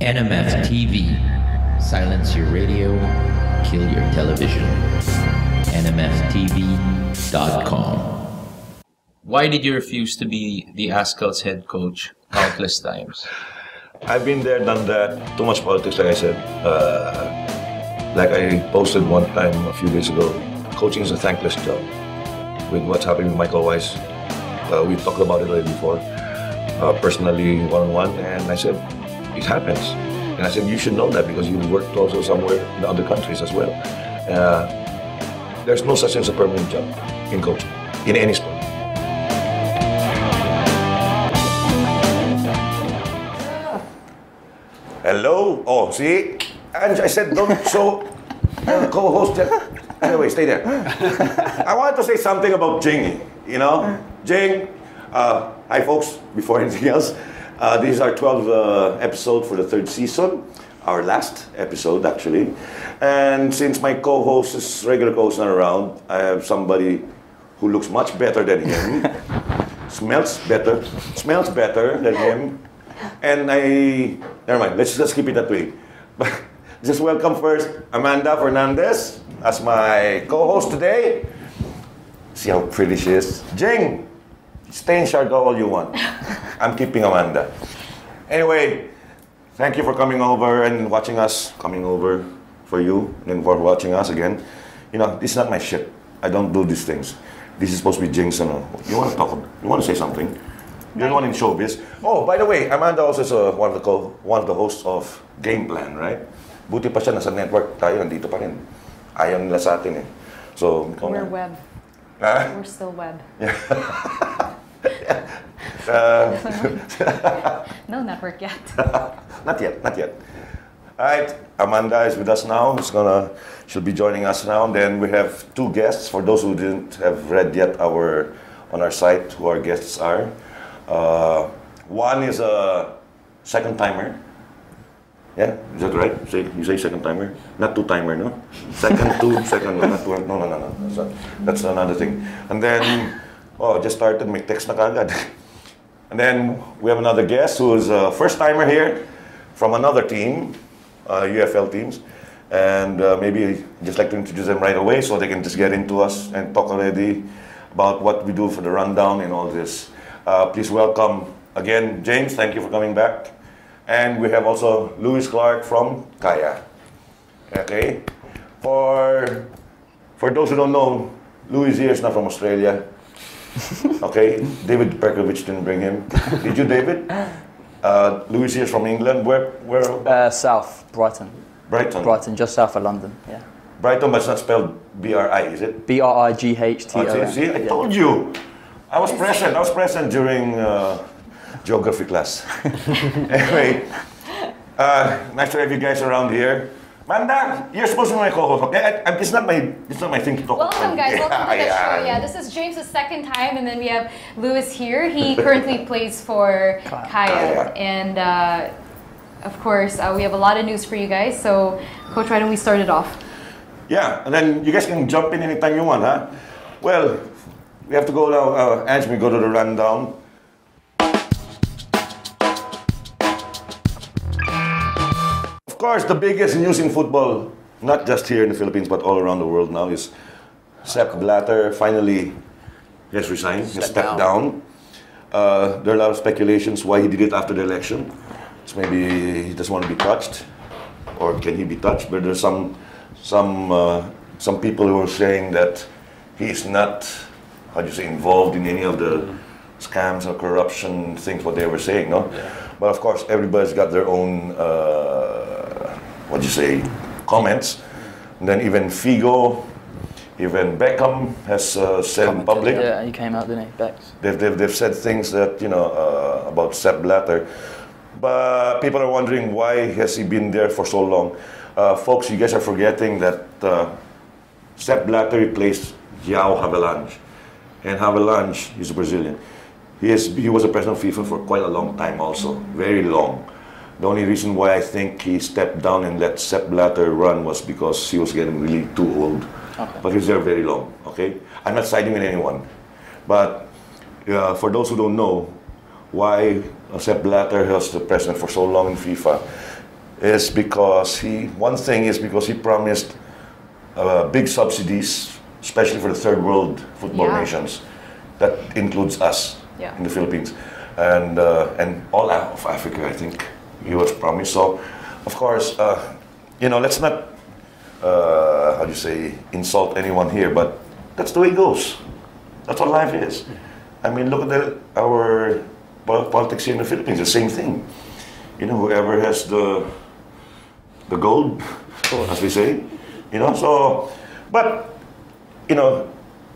NMF TV. Silence your radio, kill your television. NMFTV.com. Why did you refuse to be the Ascal's head coach countless times? I've been there, done that. Too much politics, like I said. Like I posted one time a few days ago, coaching is a thankless job. With what's happening with Michael Weiss, we talked about it already before, personally, one-on-one, and I said, it happens. And I said, you should know that because you worked also somewhere in other countries as well. There's no such thing as a permanent job in coaching, in any sport. Hello? Oh, see? And I said, don't show co-host. Anyway, stay there. I wanted to say something about Jing, you know? Jing, hi folks, before anything else. This is our 12th episode for the 3rd season. Our last episode, actually. And since my co-host is regular co-host not around, I have somebody who looks much better than him, smells better than him, and never mind, let's just keep it that way. But just welcome first Amanda Fernandez as my co-host today. See how pretty she is. Jing, stay in Siargao all you want. I'm keeping Amanda. Anyway, thank you for coming over and watching us, coming over for you and for watching us again. You know, this is not my shit. I don't do these things. This is supposed to be Jing's. You want to talk? You want to say something? You're the one in showbiz. Oh, by the way, Amanda also is one of the hosts of Game Plan, right? Buti pa siya, nasa network tayo, nandito pa rin. Ayaw nila sa atin eh. So, we're web. Huh? We're still web. Yeah. No network yet. Not yet. All right, Amanda is with us now. She'll be joining us now. And then we have 2 guests. For those who didn't have read yet on our site who our guests are. One is a second timer. Yeah, is that right? You say second timer, not 2-timer, no? Second, not 2. No. That's another thing. And then, just started. May text na kagad. And then we have another guest who is a first timer here from another team, UFL teams. And maybe I'd just like to introduce them right away so they can just get into us and talk already about what we do for the rundown and all this. Please welcome again James. Thank you for coming back. And we have also Louis Clark from Kaya. Okay. For those who don't know, Louis here is not from Australia. Okay. David Perkovich didn't bring him. Did you, David? Louis here is from England. Where? South, Brighton. Brighton, just south of London, yeah. Brighton, but it's not spelled B-R-I, is it? B-R-I-G-H-T-O-N. See, I told you. I was present during geography class. Anyway, nice to have you guys around here. Amanda, you're supposed to be my co-host, okay? It's not my thing to talk about. Welcome, guys. Welcome to the show. Yeah, this is James' 2nd time, and then we have Louis here. He currently plays for Kaya. And of course, we have a lot of news for you guys. So, Coach, why don't we start it off? Yeah, and then you guys can jump in anytime you want, huh? Well, we have to go now. Ange, we go to the rundown. Of course, the biggest news in football, not just here in the Philippines, but all around the world now, is Sepp Blatter finally has resigned, has stepped down. There are a lot of speculations why he did it after the election. So maybe he doesn't want to be touched, or can he be touched? But there's some people who are saying that he's not, involved in any of the scams or corruption things, what they were saying, no? Yeah. But of course, everybody's got their own, comments. And then even Figo, even Beckham has said in public. Yeah, he came out, didn't he? Becks. They've said things that, about Sepp Blatter. But people are wondering why has he been there for so long. Folks, you guys are forgetting that Sepp Blatter replaced João Havelange. And Havelange is a Brazilian. He was a president of FIFA for quite a long time also, very long. The only reason why I think he stepped down and let Sepp Blatter run was because he was getting really too old. Okay. But he's there very long, okay? I'm not siding with anyone. But for those who don't know why Sepp Blatter was the president for so long in FIFA, is because one thing is because he promised big subsidies, especially for the third world football nations. That includes us in the Philippines and all of Africa, I think he was promised. So, of course, let's not insult anyone here, but that's the way it goes. That's what life is. I mean, look at our politics here in the Philippines. The same thing. Whoever has the gold, as we say. So, but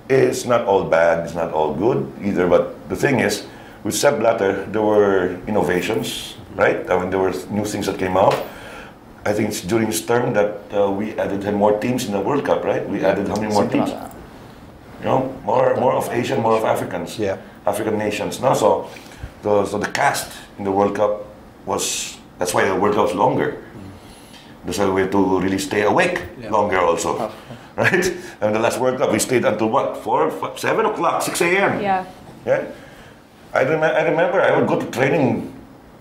it's not all bad. It's not all good either. But the thing is, with Sepp Blatter, there were innovations, right? I mean, there were new things that came out. I think it's during his term that we added more teams in the World Cup, right? We added how many more teams? More of Asian, more of Africans, African nations. No, so the cast in the World Cup that's why the World Cup's longer. That's why we have to really stay awake longer also, right? And the last World Cup we stayed until what? 7 o'clock, 6 a.m. Yeah. I remember I would go to training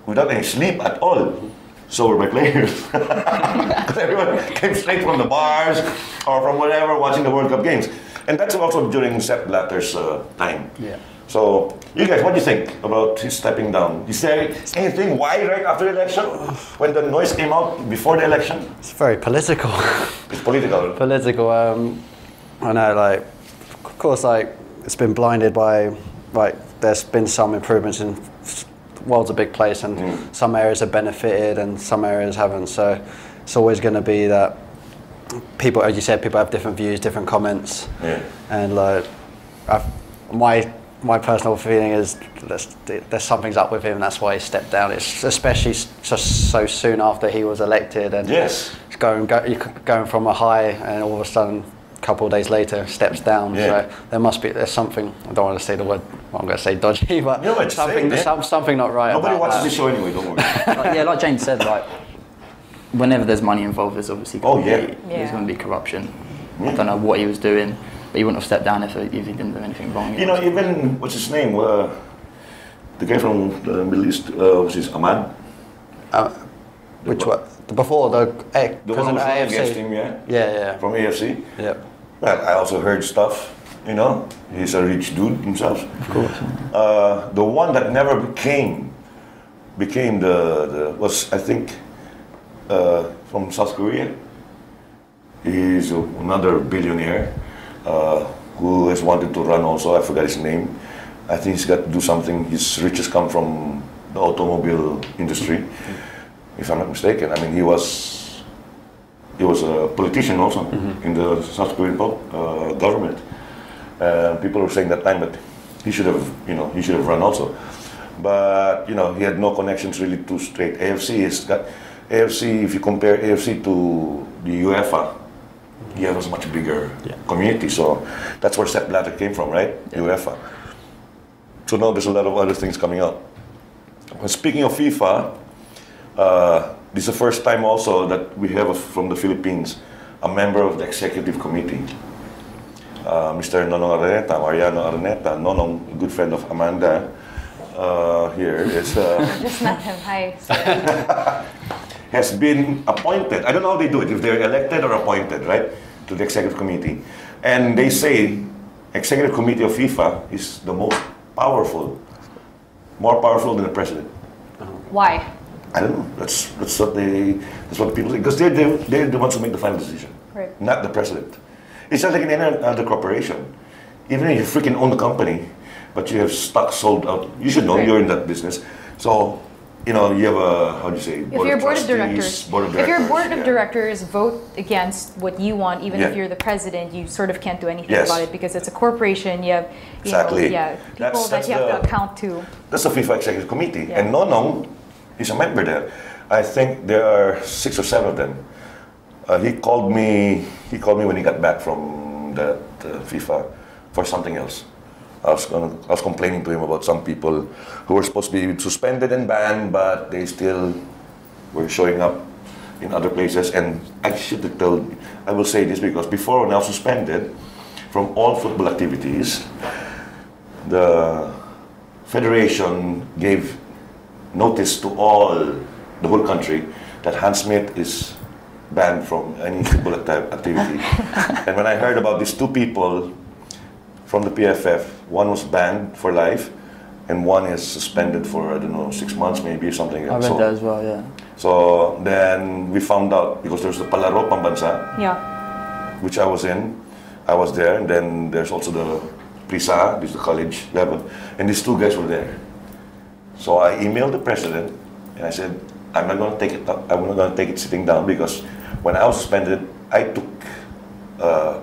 without any sleep at all. So were my players. Because everyone came straight from the bars or from whatever watching the World Cup games. And that's also during Sepp Blatter's time. Yeah. So, you guys, what do you think about his stepping down? Is there anything why right after the election? When the noise came out before the election? It's very political. It's political. Political. I know, of course, it's been blinded by, there's been some improvements in the world's a big place, and some areas have benefited and some areas haven't. So it's always going to be that people, as you said, people have different views, different comments. Yeah. And my personal feeling is there's something's up with him. That's why he stepped down. It's especially just so soon after he was elected, and it's going from a high, and all of a sudden, a couple of days later, steps down. Yeah. So there's something. I don't want to say the word. I'm going to say dodgy, but something not right. Nobody watches this show anyway. Don't worry. Like James said, whenever there's money involved, there's obviously there's going to be corruption. I don't know what he was doing, but he wouldn't have stepped down if he didn't do anything wrong. Even what's his name? The guy from the Middle East, what's his Ahmad? Which one? Before the one who AFC. Against him, Yeah. From AFC. Yeah. Well, I also heard stuff. He's a rich dude himself. Of course. The one that never became was I think from South Korea. He's another billionaire who has wanted to run also. I forgot his name. I think he's got to do something. His riches come from the automobile industry, if I'm not mistaken. I mean, he was a politician also in the South Korean government. People were saying that time that he should have run also. But he had no connections really too straight. AFC, if you compare AFC to the UEFA, he was a much bigger community. So that's where Sepp Blatter came from, right? Yeah. UEFA. So now there's a lot of other things coming out. Speaking of FIFA, this is the first time also that we have from the Philippines a member of the executive committee. Mr. Nonong Araneta, Mariano Araneta, Nonong, a good friend of Amanda here, is just met him. Hi. has been appointed. I don't know how they do it, if they're elected or appointed, right, to the executive committee. And they say executive committee of FIFA is the most powerful, more powerful than the president. Why? I don't know. That's what people say, because they're the ones who make the final decision, right? Not the president. It's not like in any other corporation. Even if you freaking own the company, but you have stock sold out, you should know you're in that business. So, you have a, if your board of directors vote against what you want, even if you're the president, you sort of can't do anything about it because it's a corporation. You have people that you have to account to. That's the FIFA executive committee, and Nonong is a member there. I think there are 6 or 7 of them. He called me when he got back from that FIFA for something else. I was complaining to him about some people who were supposed to be suspended and banned, but they still were showing up in other places. And I will say this because before, when I was suspended from all football activities, the federation gave notice to the whole country that Hans Smith is banned from any football activity. And when I heard about these two people from the PFF, one was banned for life, and one is suspended for, I don't know, 6 months maybe or something. I read that as well, yeah. So then we found out, because there's the Palaro Pambansa, which I was in. I was there, and then there's also the Prisa, this is the college level, and these two guys were there. So I emailed the president, and I said, I'm not going to take it. I'm not going to take it sitting down, because when I was suspended, I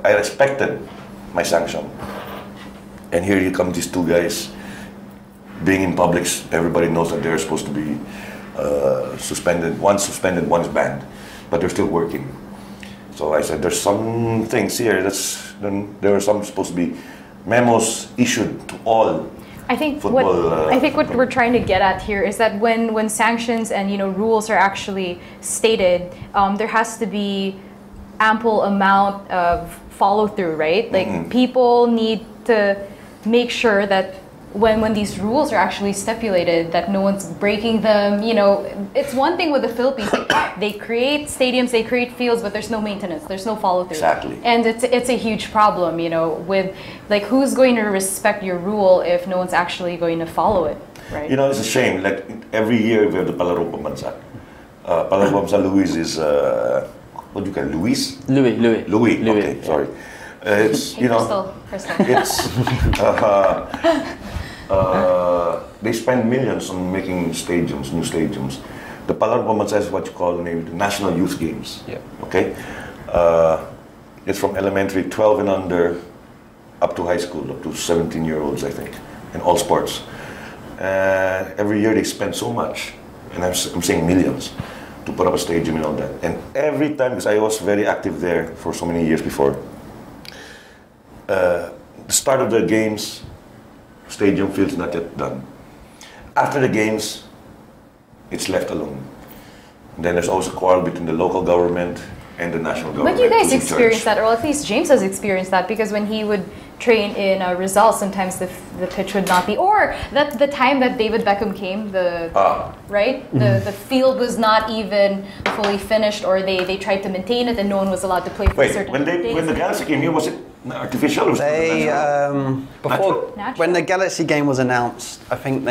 respected my sanction. And here you come, these two guys being in public. Everybody knows that they're supposed to be suspended. One's suspended, one's banned, but they're still working. So I said, there's some things here. There are some supposed to be memos issued to all. I think what we're trying to get at here is that when sanctions and rules are actually stated, there has to be ample amount of follow through, right? Like people need to make sure that when these rules are actually stipulated, that no one's breaking them. It's one thing with the Philippines. They create stadiums, they create fields, but there's no maintenance, there's no follow through. Exactly. And it's a huge problem, with like who's going to respect your rule if no one's actually going to follow it, right? It's a shame. Like every year we have the Palaro Pambansa. Palaro Pambansa Luis is what do you call it? Luis? Louis. Okay, sorry. It's Crystal. It's they spend millions on making stadiums, new stadiums. The Palaro Pambansa is what you call maybe the National Youth Games. Yeah. Okay. It's from elementary 12 and under up to high school, up to 17-year-olds, I think, in all sports. Every year they spend so much, and I'm saying millions, to put up a stadium and all that. And every time, because I was very active there for so many years before, the start of the games, stadium field's not yet done. After the games, it's left alone. And then there's also a quarrel between the local government and the national government. But you guys experienced that, or at least James has experienced that, because when he would train in Rizal, sometimes the pitch would not be, or that the time that David Beckham came, the field was not even fully finished, or they tried to maintain it and no one was allowed to play for certain days. When the Galaxy came here, was it artificial? Or was when the Galaxy game was announced, I think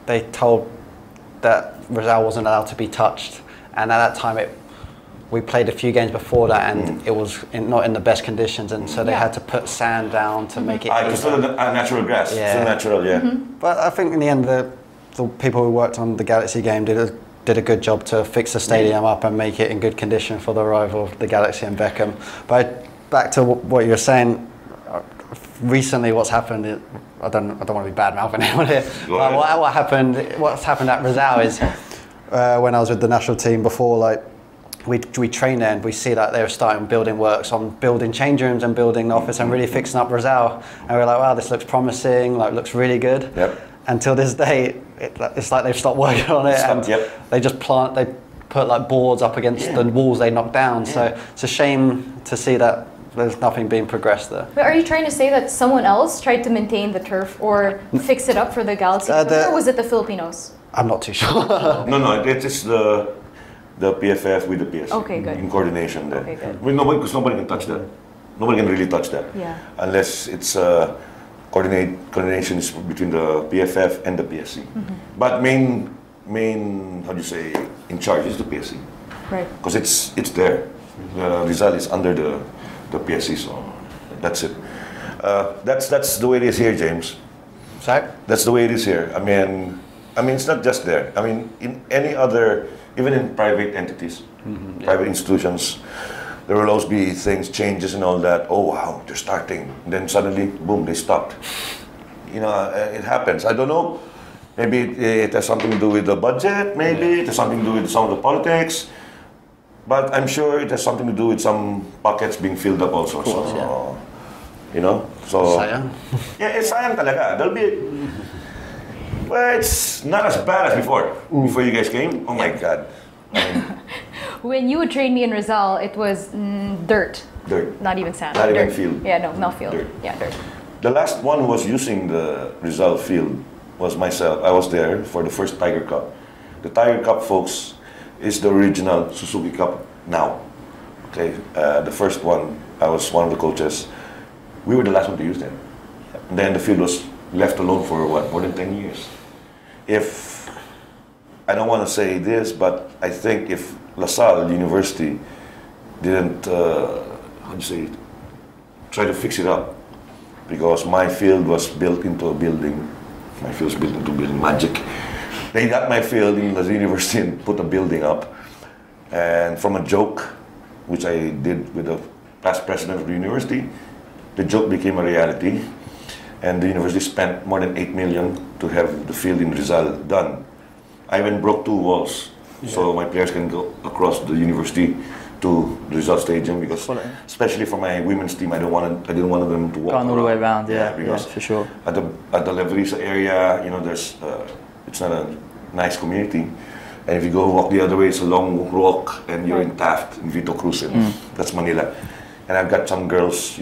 they told that Rizal wasn't allowed to be touched, and at that time we played a few games before that, and it was not in the best conditions, and so they had to put sand down to make it. It's still a natural grass. Yeah. Still natural, yeah. But I think in the end, the people who worked on the Galaxy game did a good job to fix the stadium up and make it in good condition for the arrival of the Galaxy and Beckham. But back to what you were saying, recently what's happened, I don't want to be bad mouthing anyone here, but what's happened at Rizal is when I was with the national team before, like we trained there and we see that they were starting building works on building change rooms and building the office and really fixing up Rizal, and we're like, wow, this looks promising, like looks really good. Yep. Until this day, it's like they've stopped working on it, they just put like boards up against the walls they knocked down. So it's a shame to see that there's nothing being progressed there. But are you trying to say that someone else tried to maintain the turf or fix it up for the Galaxy, or was it the Filipinos? I'm not too sure. No, it is the PFF with the PSC. Okay, good. In coordination there. Okay, good. Because nobody can touch that. Nobody can really touch that. Yeah. Unless it's coordination is between the PFF and the PSC. But main how do you say, in charge is the PSC. Right. Because it's there. The result is under the PSC, so that's it. That's the way it is here, James. Sorry? That's the way it is here. I mean, it's not just there. I mean, in any other, even in private entities, private institutions, there will always be changes and all that. Oh wow, they're starting. And then suddenly, boom, they stopped. It happens. I don't know. Maybe it has something to do with the budget. Maybe it has something to do with some of the politics. But I'm sure it has something to do with some pockets being filled up also. Of course, Sayang. It's sayang talaga. There'll be. Well, it's not as bad as before. Before you guys came, oh my God. When you would train me in Rizal, it was dirt. Dirt. Not even sand. Not dirt. even field. Yeah, no, not field. Dirt. Yeah, dirt. The last one who was using the Rizal field was myself. I was there for the first Tiger Cup. The Tiger Cup, folks, is the original Suzuki Cup now. Okay, the first one, I was one of the coaches. We were the last one to use them. And then the field was left alone for what, more than 10 years. If, I don't want to say this, but I think if LaSalle University didn't, how do you say it, try to fix it up, because my field was built into a building. My field was built into a building, magic. They got my field in the university and put a building up. And from a joke, which I did with the past president of the university, the joke became a reality. And the university spent more than 8 million to have the field in Rizal done. I even broke 2 walls, so my players can go across the university to the Rizal Stadium, because especially for my women's team, I didn't want them to walk all the way around. Because for sure. At the Leverisa area, there's it's not a nice community, and if you go walk the other way, it's a long walk, and you're in Taft, in Vito Cruz, and that's Manila. And I've got some girls,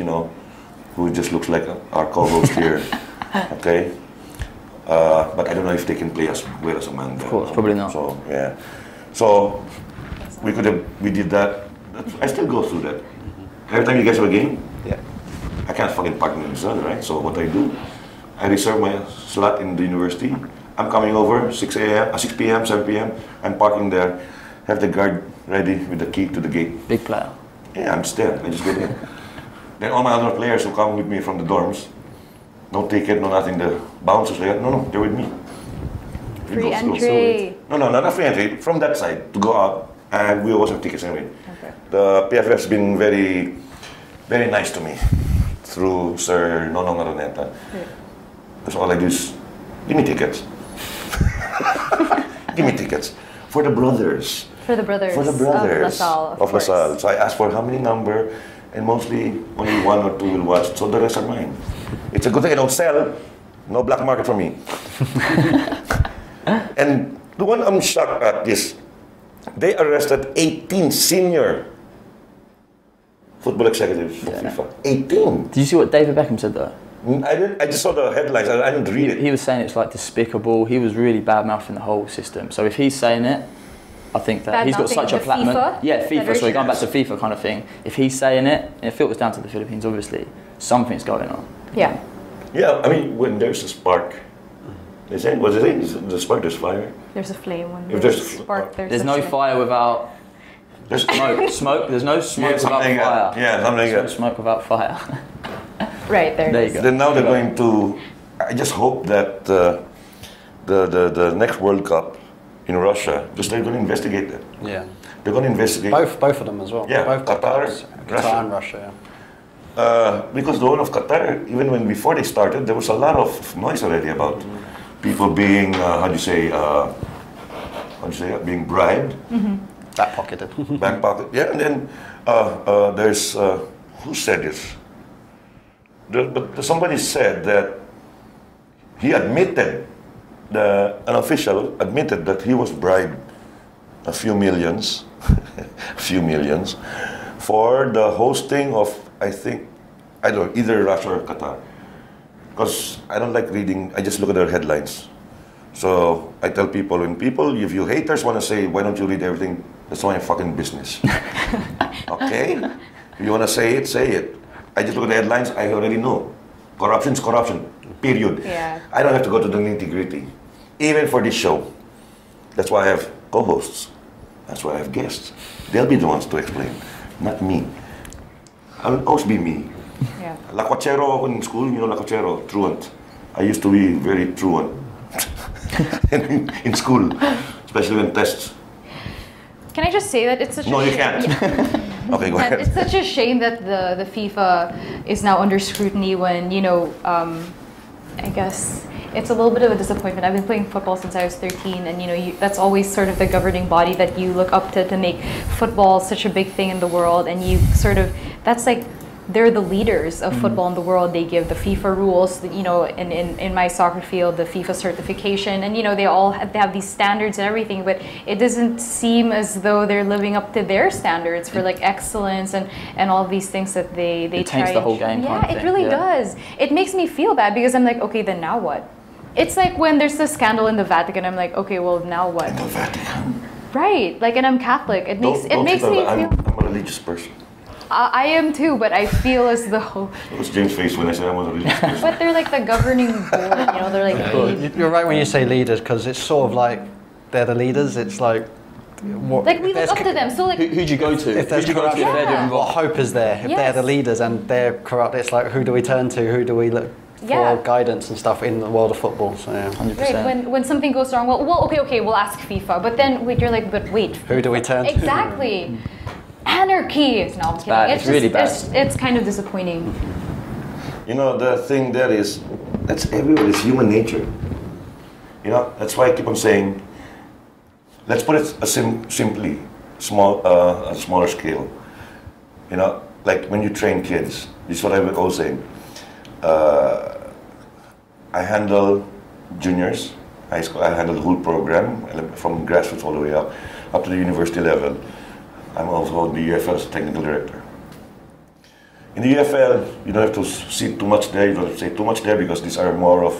who just looks like our co-host here, okay. But I don't know if they can play as well as Amanda. Of course, probably not. So yeah, so we did that. I still go through that. Every time you guys have a game, I can't fucking park in the sun, right? So what I do, I reserve my slot in the university. I'm coming over 6 p.m., 7 p.m. I'm parking there, have the guard ready with the key to the gate. Big player. Yeah, I'm just there. I just get in. Then all my other players who come with me from the dorms, no ticket, no nothing. The bouncers, no, they're with me. Free entry. No, not free entry. From that side to go out, and we always have tickets anyway. Okay. The PFF has been very, very nice to me through Sir Nonong Aroneta. Because all I do is give me tickets. Give me tickets for the brothers. For the brothers. Of LaSalle. So I asked for how many number, and mostly only 1 or 2 will watch. So the rest are mine. It's a good thing I don't sell. No black market for me. And the one I'm shocked at is they arrested 18 senior football executives from FIFA. 18. Did you see what David Beckham said though? I didn't. I just saw the headlines. I didn't read it. He was saying it's like despicable. He was really bad-mouthing the whole system. So if he's saying it, I think that he's got such a platinum. FIFA? FIFA. So we're going back to FIFA kind of thing. If he's saying it, and it filters down to the Philippines, obviously something's going on. Yeah. Yeah. I mean, when there's a spark, they say, what do they say? The spark, there's fire. There's a flame. When if there's a spark, there's no fire without. There's smoke. There's no smoke without fire. Yeah, something like that. There's no smoke without fire. Right there. There you go. Then now they're going to. I just hope that the next World Cup in Russia, because they're going to investigate that. Yeah. They're going to investigate. Both of them as well. Yeah. Both Qatar and Russia. Yeah. Because the one of Qatar, even before they started, there was a lot of noise already about people being being bribed. Back-pocketed. Back pocket. Yeah, and then there's who said this? But somebody said that he admitted, an official admitted that he was bribed a few millions, for the hosting of, I don't know, either Russia or Qatar. Because I don't like reading, I just look at their headlines. So I tell people, if you haters want to say, why don't you read everything? That's my fucking business. Okay? If you want to say it, say it. I just look at the headlines, I already know. Corruption is corruption, period. Yeah. I don't have to go to the nitty-gritty. Even for this show. That's why I have co-hosts. That's why I have guests. They'll be the ones to explain, not me. I will always be me. Yeah. Lacochero in school, Lacochero, truant. I used to be very truant in school, especially when tests. Can I just say that it's such a shame? No, you can't. Yeah. Okay, go ahead. It's such a shame that the FIFA is now under scrutiny when, I guess it's a little bit of a disappointment. I've been playing football since I was 13, and that's always sort of the governing body that you look up to make football such a big thing in the world, and that's like, they're the leaders of football in the world. They give the FIFA rules, in my soccer field, the FIFA certification, and they all have these standards and everything, but it doesn't seem as though they're living up to their standards for like excellence and all of these things that they it try. Taints the whole game. Yeah, it really does. It makes me feel bad because I'm like, okay, then now what? It's like when there's a scandal in the Vatican, I'm like, okay, well, now what? In the Vatican. Right, like, and I'm Catholic. It makes me feel. I'm a religious person. I am too, but I feel as though. It was James' face when I said I was a religious person. But they're like the governing board, you know. They're like. You're right when you say leaders, because it's sort of like they're the leaders. It's like. Like we look up to them. So like. Who do you go to? If there's corruption, if they're doing what wrong? hope is there? If they're the leaders and they're corrupt, it's like who do we turn to? Who do we look for guidance and stuff in the world of football? So yeah. 100%. Right, when something goes wrong, well, okay, we'll ask FIFA. But then you're like, but wait. Who do we turn to? Exactly. Anarchy. No, I'm kidding. Bad. It's really bad. It's kind of disappointing. You know, the thing there is, that's everywhere. It's human nature. You know, that's why I keep on saying, let's put it simply, a smaller scale. You know, like when you train kids, this is what I was always saying. I handle juniors, high school, I handle the whole program, from grassroots all the way up to the university level. I'm also the UFL as technical director. In the UFL, you don't have to see too much there, you don't have to say too much there because these are more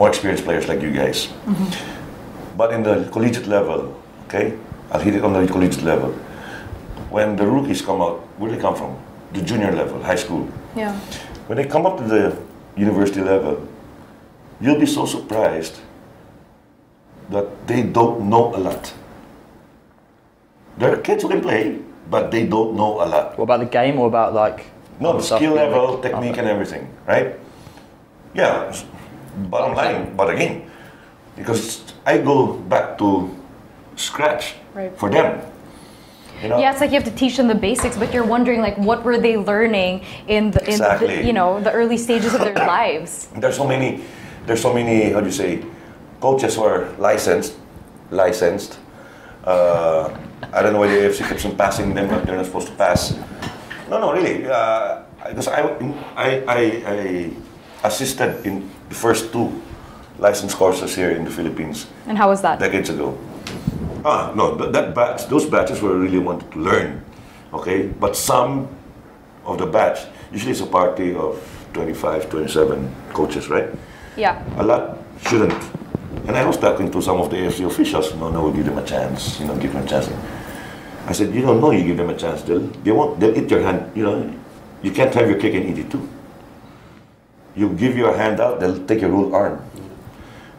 experienced players like you guys. Mm-hmm. But in the collegiate level, okay, I'll hit it on the collegiate level. When the rookies come out, where do they come from? The junior level, high school. Yeah. When they come up to the university level, you'll be so surprised that they don't know a lot. There are kids who can play, but they don't know a lot. What about the game or about like... No, the skill level, technique and everything, right? Yeah, bottom line, but again, because I go back to scratch for them. You know? Yeah, it's like you have to teach them the basics, but you're wondering like what were they learning in the you know, the early stages of their lives. There's so many, how do you say, coaches who are licensed. I don't know why the AFC keeps on passing them, but they're not supposed to pass. No, really, because I assisted in the first 2 license courses here in the Philippines. And how was that? Decades ago. No, those batches were really wanted to learn, okay? But some of the batch, usually it's a party of 25, 27 coaches, right? Yeah. A lot shouldn't. And I was talking to some of the AFC officials, no, we'll give them a chance, give them a chance. I said, you don't know, you give them a chance, they'll eat your hand, you can't have your cake and eat it too. You give your hand out, they'll take your whole arm.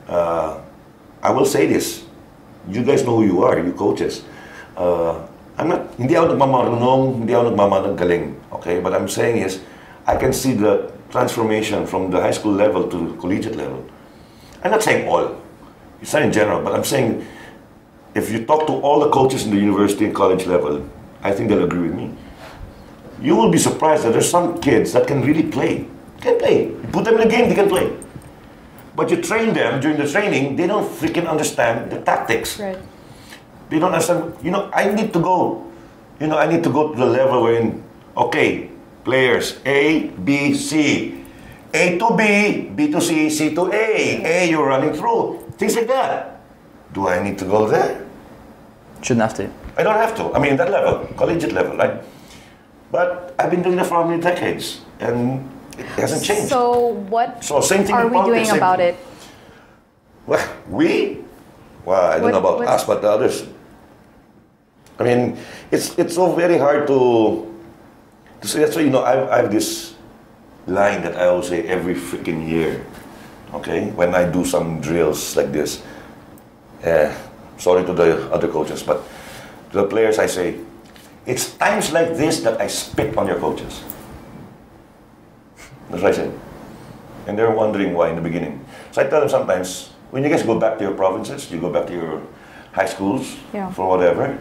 I will say this, you guys know who you are, you coaches. Hindi ako nagmamarunong, hindi ako nagmamagaling, okay? But I'm saying is, I can see the transformation from the high school level to the collegiate level. I'm not saying all, it's not in general, but I'm saying, if you talk to all the coaches in the university and college level, I think they'll agree with me. You will be surprised that there's some kids that can really play. Can play. You put them in a game, they can play. But you train them during the training, they don't freaking understand the tactics. Right. They don't understand. I need to go to the level wherein, okay, players A, B, C. A to B, B to C, C to A. A, you're running through. Things like that. Do I need to go there? Shouldn't have to. I don't have to. I mean, that level, collegiate level, right? But I've been doing that for how many decades, and it hasn't changed. So what same thing are we doing about it? Well, I don't know about us, but the others. I mean, it's so very hard to say. That's why, I have this line that I always say every freaking year, okay? When I do some drills like this. Sorry to the other coaches, but to the players I say, it's times like this that I spit on your coaches. That's what I say. And they're wondering why in the beginning. So I tell them sometimes, when you guys go back to your provinces, you go back to your high schools, for whatever,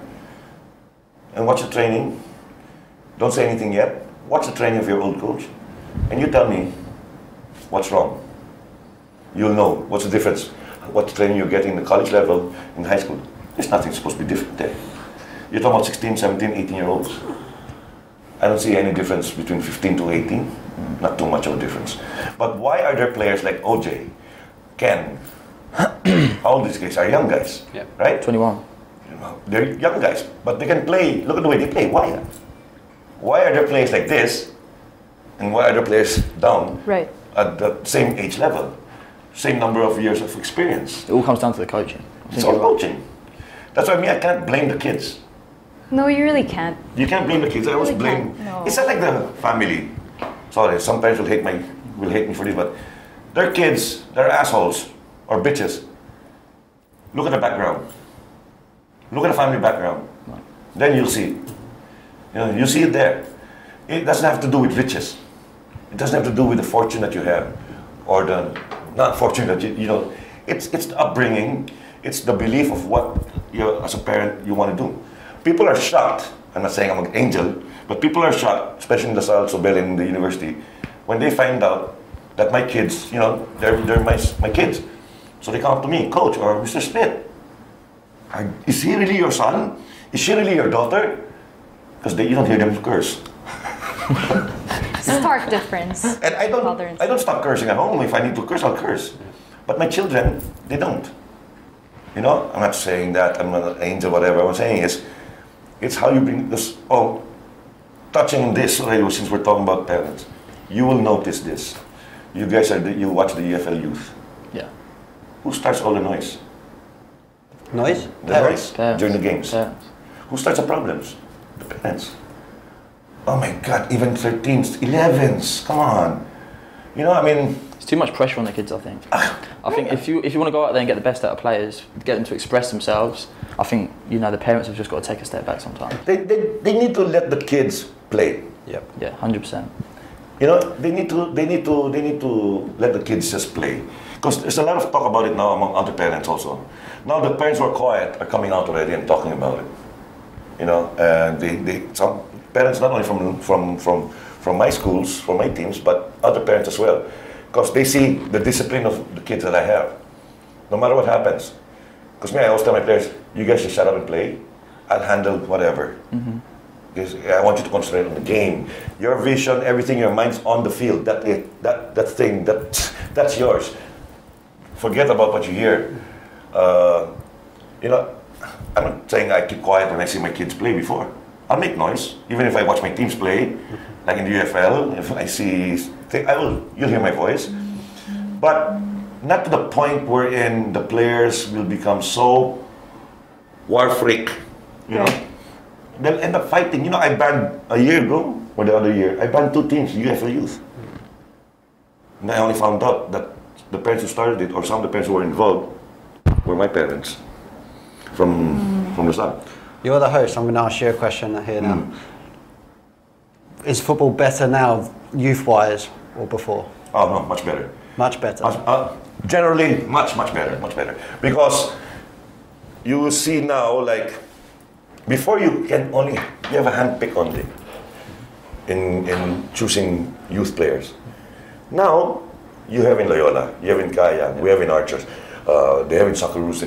and watch the training. Don't say anything yet. Watch the training of your old coach. And you tell me what's wrong. You'll know what's the difference. What training you're getting in the college level, in high school. There's nothing supposed to be different there. You're talking about 16, 17, 18-year-olds. I don't see any difference between 15 to 18. Not too much of a difference. But why are there players like OJ, Ken, all these guys are young guys, right? 21. They're young guys, but they can play. Look at the way they play. Why? Why are there players like this, and why are there players down at the same age level? Same number of years of experience. It all comes down to the coaching. It's all coaching. That's why I can't blame the kids. No, you really can't. You can't blame the kids. I always really blame. No. It's not like the family. Sorry, some parents will hate me for this, but their kids, they're assholes or bitches. Look at the background. Look at the family background. Then you'll see. You see it there. It doesn't have to do with riches. It doesn't have to do with the fortune that you have, or the not fortune that you know. It's the upbringing. It's the belief of what as a parent you want to do. People are shocked. I'm not saying I'm an angel, but people are shocked, especially in LaSalle, Sobel, in the university, when they find out that my kids, they're my kids. So they come up to me, Coach or Mr. Smith. Is he really your son? Is she really your daughter? Because you don't hear them curse. Stark difference. And I don't stop cursing at home. If I need to curse, I'll curse. But my children, they don't. I'm not saying that I'm not an angel, whatever. What I'm saying is, it's how you bring this. Oh, touching on this already, since we're talking about parents, you will notice this. You guys you watch the EFL youth. Yeah. Who starts all the noise? Noise? The noise during the games. Parents. Who starts the problems? The parents. Oh my God, even 13s, 11s, come on. It's too much pressure on the kids, I think. I think if you want to go out there and get the best out of players, get them to express themselves, I think, the parents have just got to take a step back sometimes. They need to let the kids play. Yep. Yeah, 100%. They need to let the kids just play. Because there's a lot of talk about it now among other parents also. Now the parents who are quiet are coming out already and talking about it. And some parents not only from my schools, from my teams, but other parents as well. Because they see the discipline of the kids that I have. No matter what happens. Because I always tell my players, you guys just shut up and play. I'll handle whatever. Mm-hmm. Because I want you to concentrate on the game. Your vision, everything, your mind's on the field. That's yours. Forget about what you hear. I'm not saying I keep quiet when I see my kids play before. I'll make noise, even if I watch my teams play, like in the UFL. If I see, you'll hear my voice. But not to the point wherein the players will become so war freak, They'll end up fighting. I banned a year ago, or the other year, I banned 2 teams, UFL youth. And I only found out that the parents who started it, or some of the parents who were involved, were my parents from the start. You're the host. I'm going to ask you a question here now. Is football better now, youth-wise, or before? Oh no, much better. Much better. Generally, much better. Because you will see now, like, before you have a handpick only in choosing youth players. Now, you have in Loyola, you have in Kaya, we have in Archers, they have in Socceroos.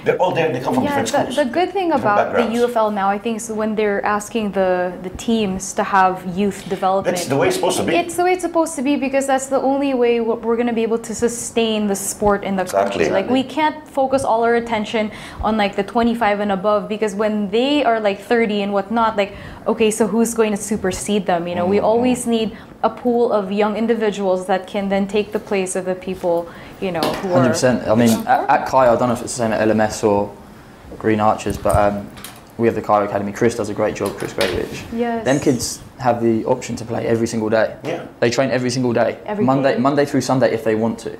They're all there, they come from different schools. The good thing about the UFL now, I think, is when they're asking the teams to have youth development. That's the way it's supposed to be. It's the way it's supposed to be, because that's the only way we're going to be able to sustain the sport in the country. Like, we can't focus all our attention on like the 25 and above, because when they are like 30 and whatnot, like, okay, so who's going to supersede them? We always need a pool of young individuals that can then take the place of the people, who 100%. I mean, at Kai, I don't know if it's the same at LMS or Green Archers, but we have the Kai Academy. Chris does a great job, Chris Greatwich. Yes. Them kids have the option to play every single day. Yeah. They train every single day. Monday through Sunday if they want to.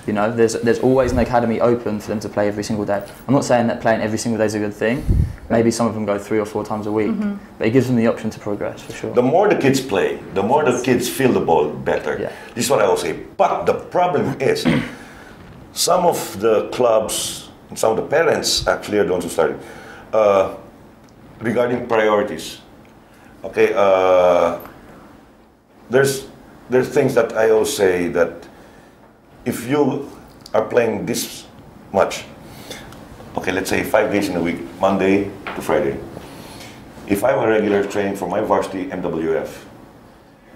There's always an academy open for them to play every single day. I'm not saying that playing every single day is a good thing. Maybe some of them go 3 or 4 times a week, but it gives them the option to progress, for sure. The more the kids play, the more the kids feel the ball better. Yeah. This is what I will say. But the problem is, some of the clubs, and some of the parents actually are the ones who started, regarding priorities. Okay, there's things that I always say that if you are playing this much, okay, let's say 5 days in a week, Monday to Friday. If I were regular training for my varsity MWF,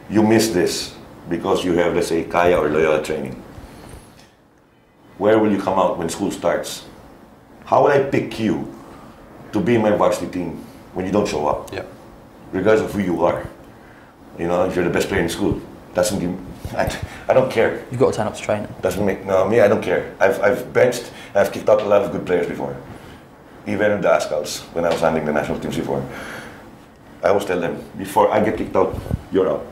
you miss this because you have, let's say, Kaya or Loyola training. Where will you come out when school starts? How will I pick you to be in my varsity team when you don't show up? Yeah. Regardless of who you are. If you're the best player in school, doesn't give, I don't care. You've got to turn up to training. Me, I don't care. I've benched, I've kicked out a lot of good players before. even with the Ascals, when I was handling the national teams before, I always tell them, before I get kicked out, you're out.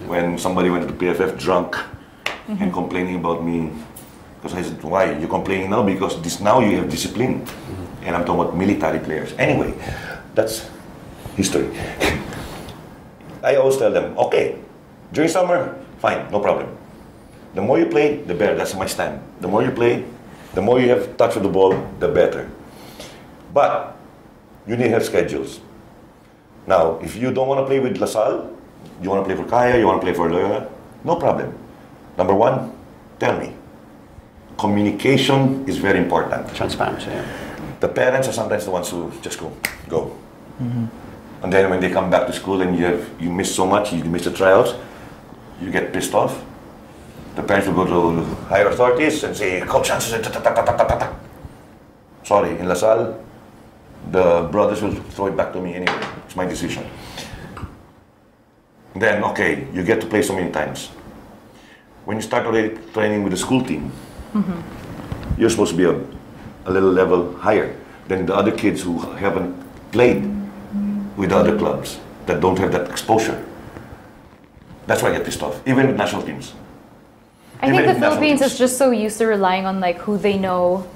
When somebody went to the PFF drunk and complaining about me, because I said, why? You're complaining now because now you have discipline. And I'm talking about military players. Anyway, that's history. I always tell them, okay, during summer, fine, no problem. The more you play, the better. That's my stand. The more you play, the more you have touch with the ball, the better. But you need to have schedules. Now, if you don't want to play with LaSalle, you want to play for Kaya, you want to play for Loyola, no problem. Number one, tell me. Communication is very important. Transparency, yeah. The parents are sometimes the ones who just go. And then when they come back to school and you miss so much, you miss the tryouts, you get pissed off. The parents will go to higher authorities and say, Coach Hansen, sorry, in LaSalle, the brothers will throw it back to me anyway. It's my decision. Then, okay, you get to play so many times. When you start already training with the school team, you're supposed to be a little level higher than the other kids who haven't played with the other clubs that don't have that exposure. That's why I get pissed off, even with national teams. I think the Philippines is just so used to relying on like who they know,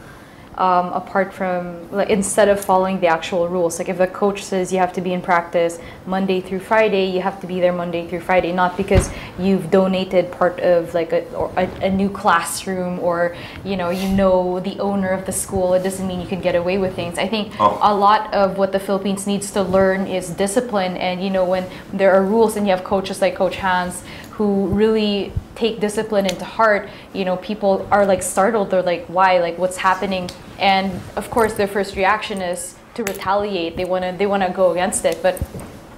apart from like instead of following the actual rules. Like if the coach says you have to be in practice Monday through Friday, you have to be there Monday through Friday, not because you've donated part of like a new classroom or you know the owner of the school. It doesn't mean you can get away with things. I think a lot of what the Philippines needs to learn is discipline, and when there are rules and you have coaches like Coach Hans who really take discipline into heart, people are like startled. They're like, why? Like, what's happening? And of course, their first reaction is to retaliate. They wanna go against it. But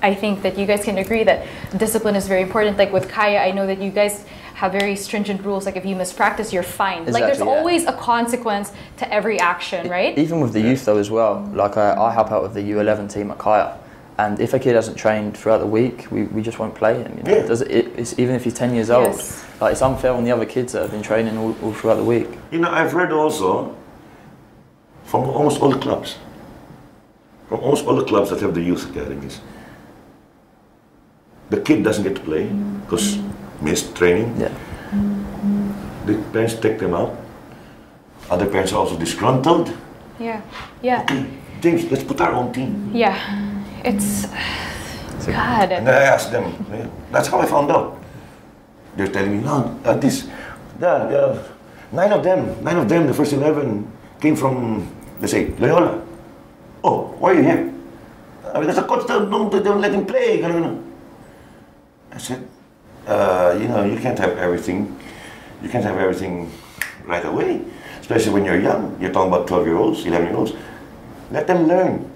I think that you guys can agree that discipline is very important. Like with Kaya, I know that you guys have very stringent rules. Like if you miss practice, you're fined. Exactly, like there's always a consequence to every action, right? Even with the youth though as well. Like I help out with the U11 team at Kaya. And if a kid hasn't trained throughout the week, we just won't play him. It's, even if he's 10 years old, like it's unfair on the other kids that have been training all throughout the week. I've heard also from almost all the clubs, that have the youth academies, the kid doesn't get to play because missed training. Yeah. The parents take them out. Other parents are also disgruntled. Yeah. Okay, James, let's put our own team. Yeah. It's God. And then I asked them. That's how I found out. They're telling me, no, nine of them, the first 11 came from, let's say, Loyola. Oh, why are you here? Because the coach don't let him play. I said, you can't have everything. You can't have everything right away, especially when you're young. You're talking about 12-year-olds, 11-year-olds. Let them learn.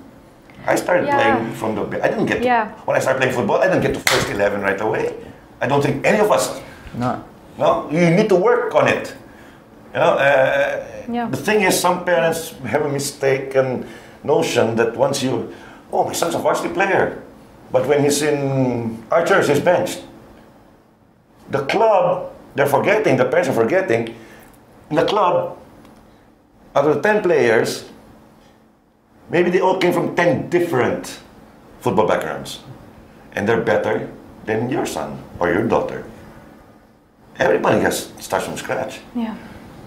I started playing from I didn't get when I started playing football, I didn't get to first 11 right away. I don't think any of us. No, you need to work on it. The thing is, some parents have a mistaken notion that once my son's a varsity player, but when he's in Archers, he's benched. The club, the parents are forgetting, in the club, out of the 10 players, maybe they all came from 10 different football backgrounds. And they're better than your son or your daughter. Everybody starts from scratch. Yeah.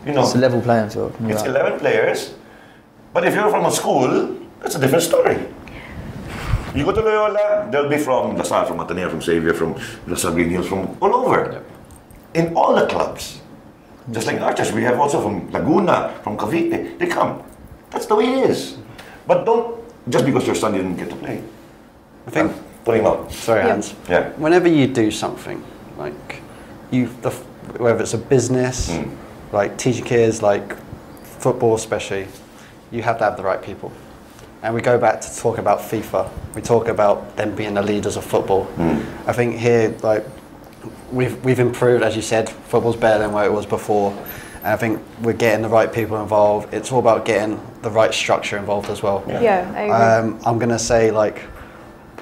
It's a level playing field. It's 11 players. But if you're from a school, that's a different story. You go to Loyola, they'll be from LaSalle, from Ateneo, from Xavier, from LaSalle Green Hills, from all over. In all the clubs. Just like Archers, we have also from Laguna, from Cavite. They come. That's the way it is. But don't, just because your son didn't get to play, I think, put him out. Sorry, Hans. Yeah. Whenever you do something, like whether it's a business, like teaching kids, like football especially, you have to have the right people. And we go back to talk about FIFA. We talk about them being the leaders of football. I think here, like, we've improved, as you said. Football's better than where it was before. And I think we're getting the right people involved. It's all about getting the right structure involved as well. Yeah, I agree. I'm going to say, like,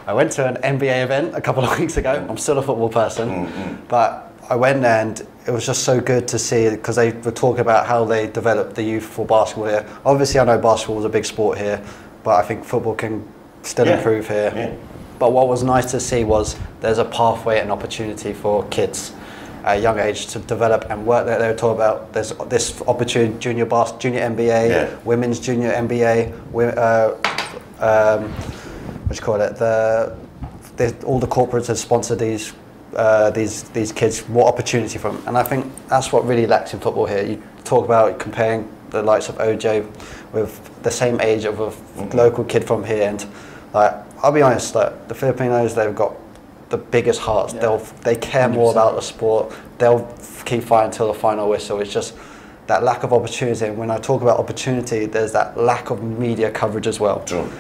I went to an NBA event a couple of weeks ago. I'm still a football person, but I went there and it was just so good to see, because they were talking about how they developed the youth for basketball here. Obviously, I know basketball is a big sport here, but I think football can still improve here. Yeah. But what was nice to see was there's a pathway and opportunity for kids at a young age to develop and work. They were talking about there's this opportunity, junior NBA, women's junior NBA, what do you call it? All the corporates have sponsored these kids, what opportunity for them, and I think that's what really lacks in football here. You talk about comparing the likes of OJ with the same age of a local kid from here, and like, I'll be honest, like, the Filipinos, they've got the biggest hearts. They care 100%. More about the sport. They'll keep fighting until the final whistle. It's just that lack of opportunity, and when I talk about opportunity, there's that lack of media coverage as well. True.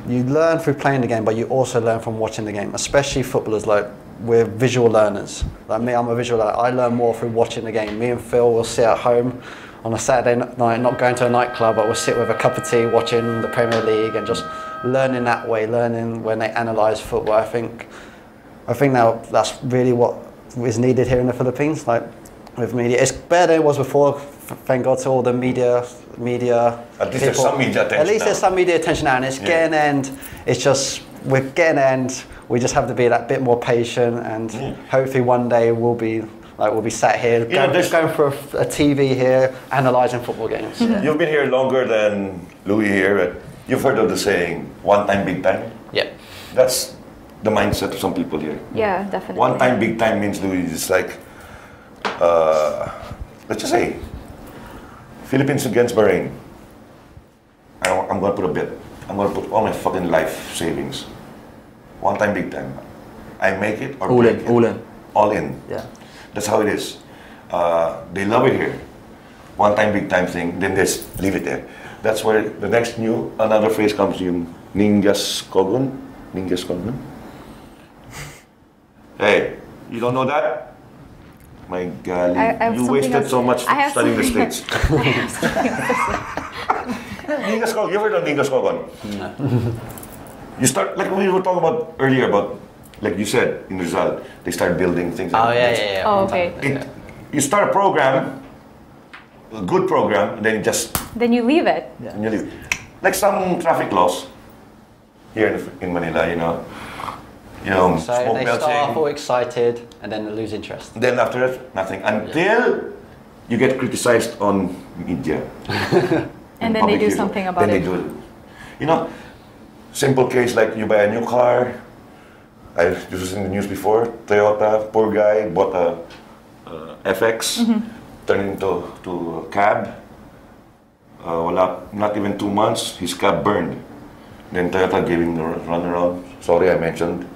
You learn through playing the game, but you also learn from watching the game, especially footballers. Like, we're visual learners. Like me, I'm a visual learner. I learn more through watching the game. Me and Phil will sit at home on a Saturday night, not going to a nightclub, but we'll sit with a cup of tea watching the Premier League and just learning that way, learning when they analyse football. I think now that's really what is needed here in the Philippines. Like, with media, it's better than it was before. Thank God to all the media. At least there's some media attention. At least there's some media attention now, and it's getting end. It's just we're getting end. We just have to be that bit more patient, and hopefully one day we'll be sat here going for a TV here, analysing football games. Yeah. You've been here longer than Louis here. You've heard of the saying, one time, big time? Yeah. That's the mindset of some people here. Yeah, definitely. One time, big time means, Louis, it's like, let's just say, Philippines against Bahrain. I'm going to put a bet. I'm going to put all my fucking life savings. One time, big time. I make it or break it. All in. All in. Yeah. That's how it is. They love it here. One time, big time thing, then just leave it there. That's where the next another phrase comes in, Ninjas Kogun. Ninjas Kogun. Hey, you don't know that? My golly, you wasted so much studying the States. Ninjas Kogun, you ever heard of Ninjas Kogun? No. You start, like we were talking about earlier about, like you said, in Rizal, they start building things. Oh, yeah. Oh, okay. You start a program, a good program, and then then you leave it. Yeah. And you leave. Like some traffic laws here in Manila, you know, so smoke they belching. start off all excited, and then they lose interest. Then after that, nothing. Until you get criticized on media. And then they do something about it. Then they do it. You know, simple case like you buy a new car. This was in the news before. Toyota, poor guy, bought a FX, turned into a cab. Not even 2 months, his cab burned. Then Toyota gave him the runaround. Sorry, I mentioned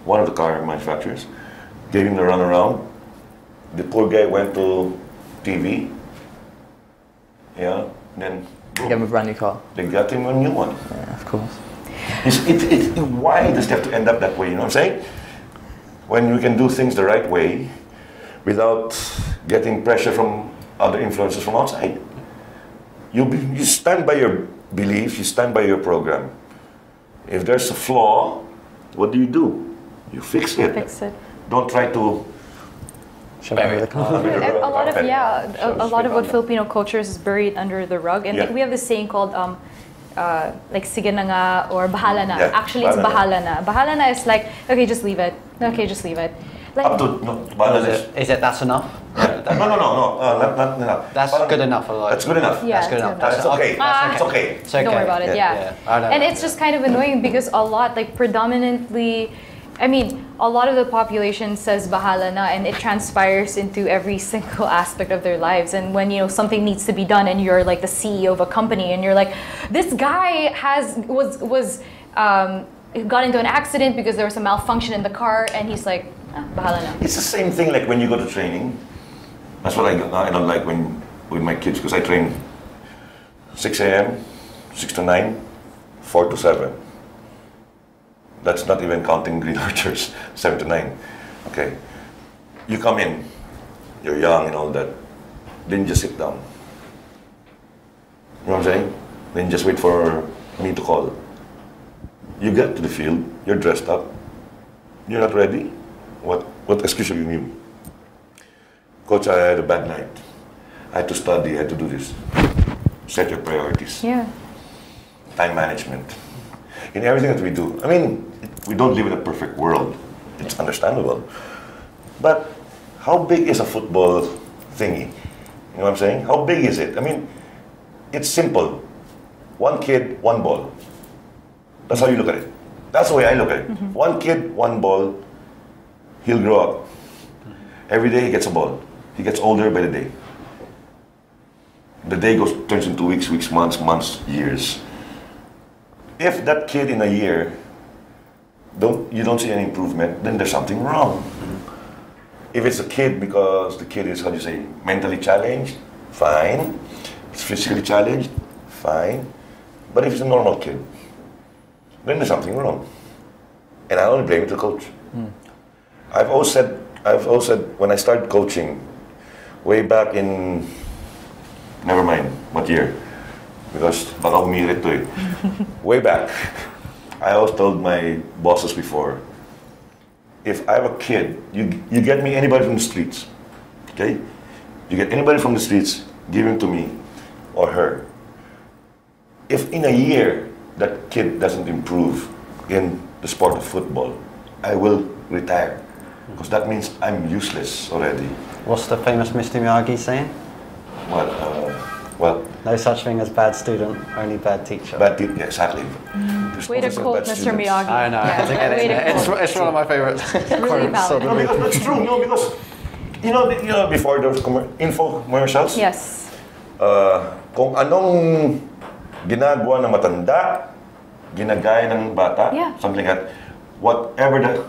one of the car manufacturers. Gave him the runaround. The poor guy went to TV. Yeah, then boom. Get him a brand new car. They got him a new one. Yeah, of course. Why does it have to end up that way? You know what I'm saying? When we can do things the right way, without getting pressure from other influences from outside. You stand by your beliefs, you stand by your program. If there's a flaw, what do? You fix it. Don't try to bury it. A lot of what Filipino culture is buried under the rug, and we have this saying called like sige na nga or bahala na. Yeah, actually, it's bahala na. Bahala na is like, okay, just leave it. Okay, just leave it. Like, up to bahala is it that's enough? Yeah. No, not enough. That's good enough. That's good enough. Yeah, that's good enough. That's okay. It's okay. It's okay. Don't worry about it. Yeah. And it's just kind of annoying because a lot, like predominantly, I mean, a lot of the population says bahala na, and it transpires into every single aspect of their lives. And when something needs to be done, and you're like the CEO of a company, and you're like, this guy got into an accident because there was a malfunction in the car, and he's like, bahala na. It's the same thing like when you go to training. That's what I don't like with my kids, because I train 6 a.m., 6 to 9, 4 to 7. That's not even counting green archers, 7 to 9. Okay. You come in, you're young and all that, then just sit down. You know what I'm saying? Then just wait for me to call. You get to the field, you're dressed up, you're not ready. What excuse are you giving? Coach, I had a bad night. I had to study, I had to do this. Set your priorities. Yeah. Time management. In everything that we do. I mean, we don't live in a perfect world. It's understandable. But how big is a football thingy? You know what I'm saying? How big is it? I mean, it's simple. One kid, one ball. That's how you look at it. That's the way I look at it. One kid, one ball. He'll grow up. Every day he gets a ball. He gets older by the day. The day turns into weeks, months, years. If that kid in a year, you don't see any improvement, then there's something wrong. If it's a kid because the kid is, how do you say, mentally challenged, fine. It's physically challenged, fine. But if it's a normal kid, then there's something wrong. And I only blame it to the coach. I've always said when I started coaching, way back in, never mind what year, because baka umirit to eh. Way back, I always told my bosses before, if I have a kid, you get me anybody from the streets, okay? You get anybody from the streets, give him to me or her. If in a year that kid doesn't improve in the sport of football, I will retire. Because that means I'm useless already. What's the famous Mr. Miyagi saying? Well, no such thing as bad student, only bad teacher. Bad teacher, yeah, exactly. Way to quote Mr. Miyagi. I know. Yeah. It's one of my favorites. Really valid. No, because that's true. No, because you know before those infomercials. Yes. Kung anong ginagawa ng matanda, ginagaya ng bata, Yeah. something like that. Whatever the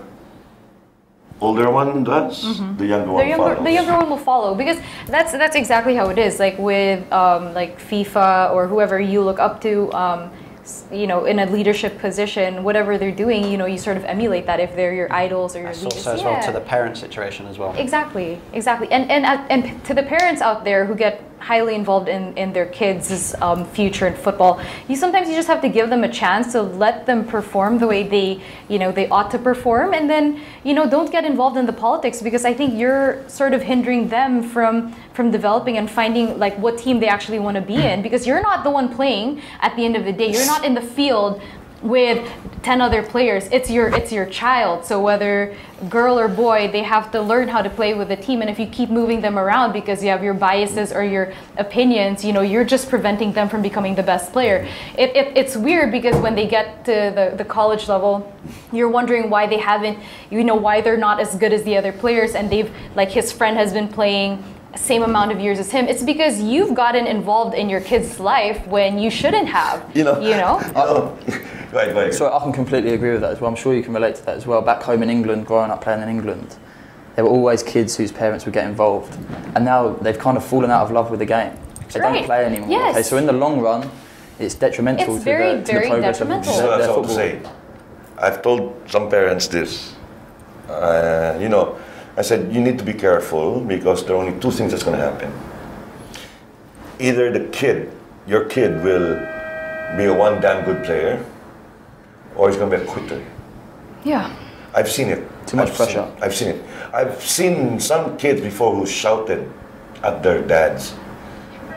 older one does, the younger one follows. The younger one will follow, because that's exactly how it is. Like with like FIFA or whoever you look up to, you know, in a leadership position, whatever they're doing, you know, you sort of emulate that if they're your idols or your That's leaders. also as well to the parent situation as well. Exactly. And to the parents out there who get highly involved in their kids' future in football, you just have to give them a chance to let them perform the way they ought to perform, and then, you know, don't get involved in the politics, because I think you're sort of hindering them from developing and finding like what team they actually want to be in, because you're not the one playing at the end of the day. You're not in the field with 10 other players. It's your child. So whether girl or boy, they have to learn how to play with the team. And if you keep moving them around because you have your biases or your opinions, you know, you're just preventing them from becoming the best player. It's weird, because when they get to the college level, you're wondering why they haven't, you know, why they're not as good as the other players, and they've, like, his friend has been playing same amount of years as him. It's because you've gotten involved in your kid's life when you shouldn't have. You know? Right. So I can completely agree with that as well. I'm sure you can relate to that as well. Back home in England, growing up playing in England, there were always kids whose parents would get involved, and now they've kind of fallen out of love with the game. They don't play anymore. Yes. Okay, so in the long run, it's detrimental to the progress detrimental. of So their that's what to football. say. I've told some parents this. You know, I said, you need to be careful, because there are only two things that's going to happen. Either your kid will be a one damn good player, or he's going to be a quitter. Yeah. I've seen it. Too much pressure. I've seen it. I've seen some kids before who shouted at their dads.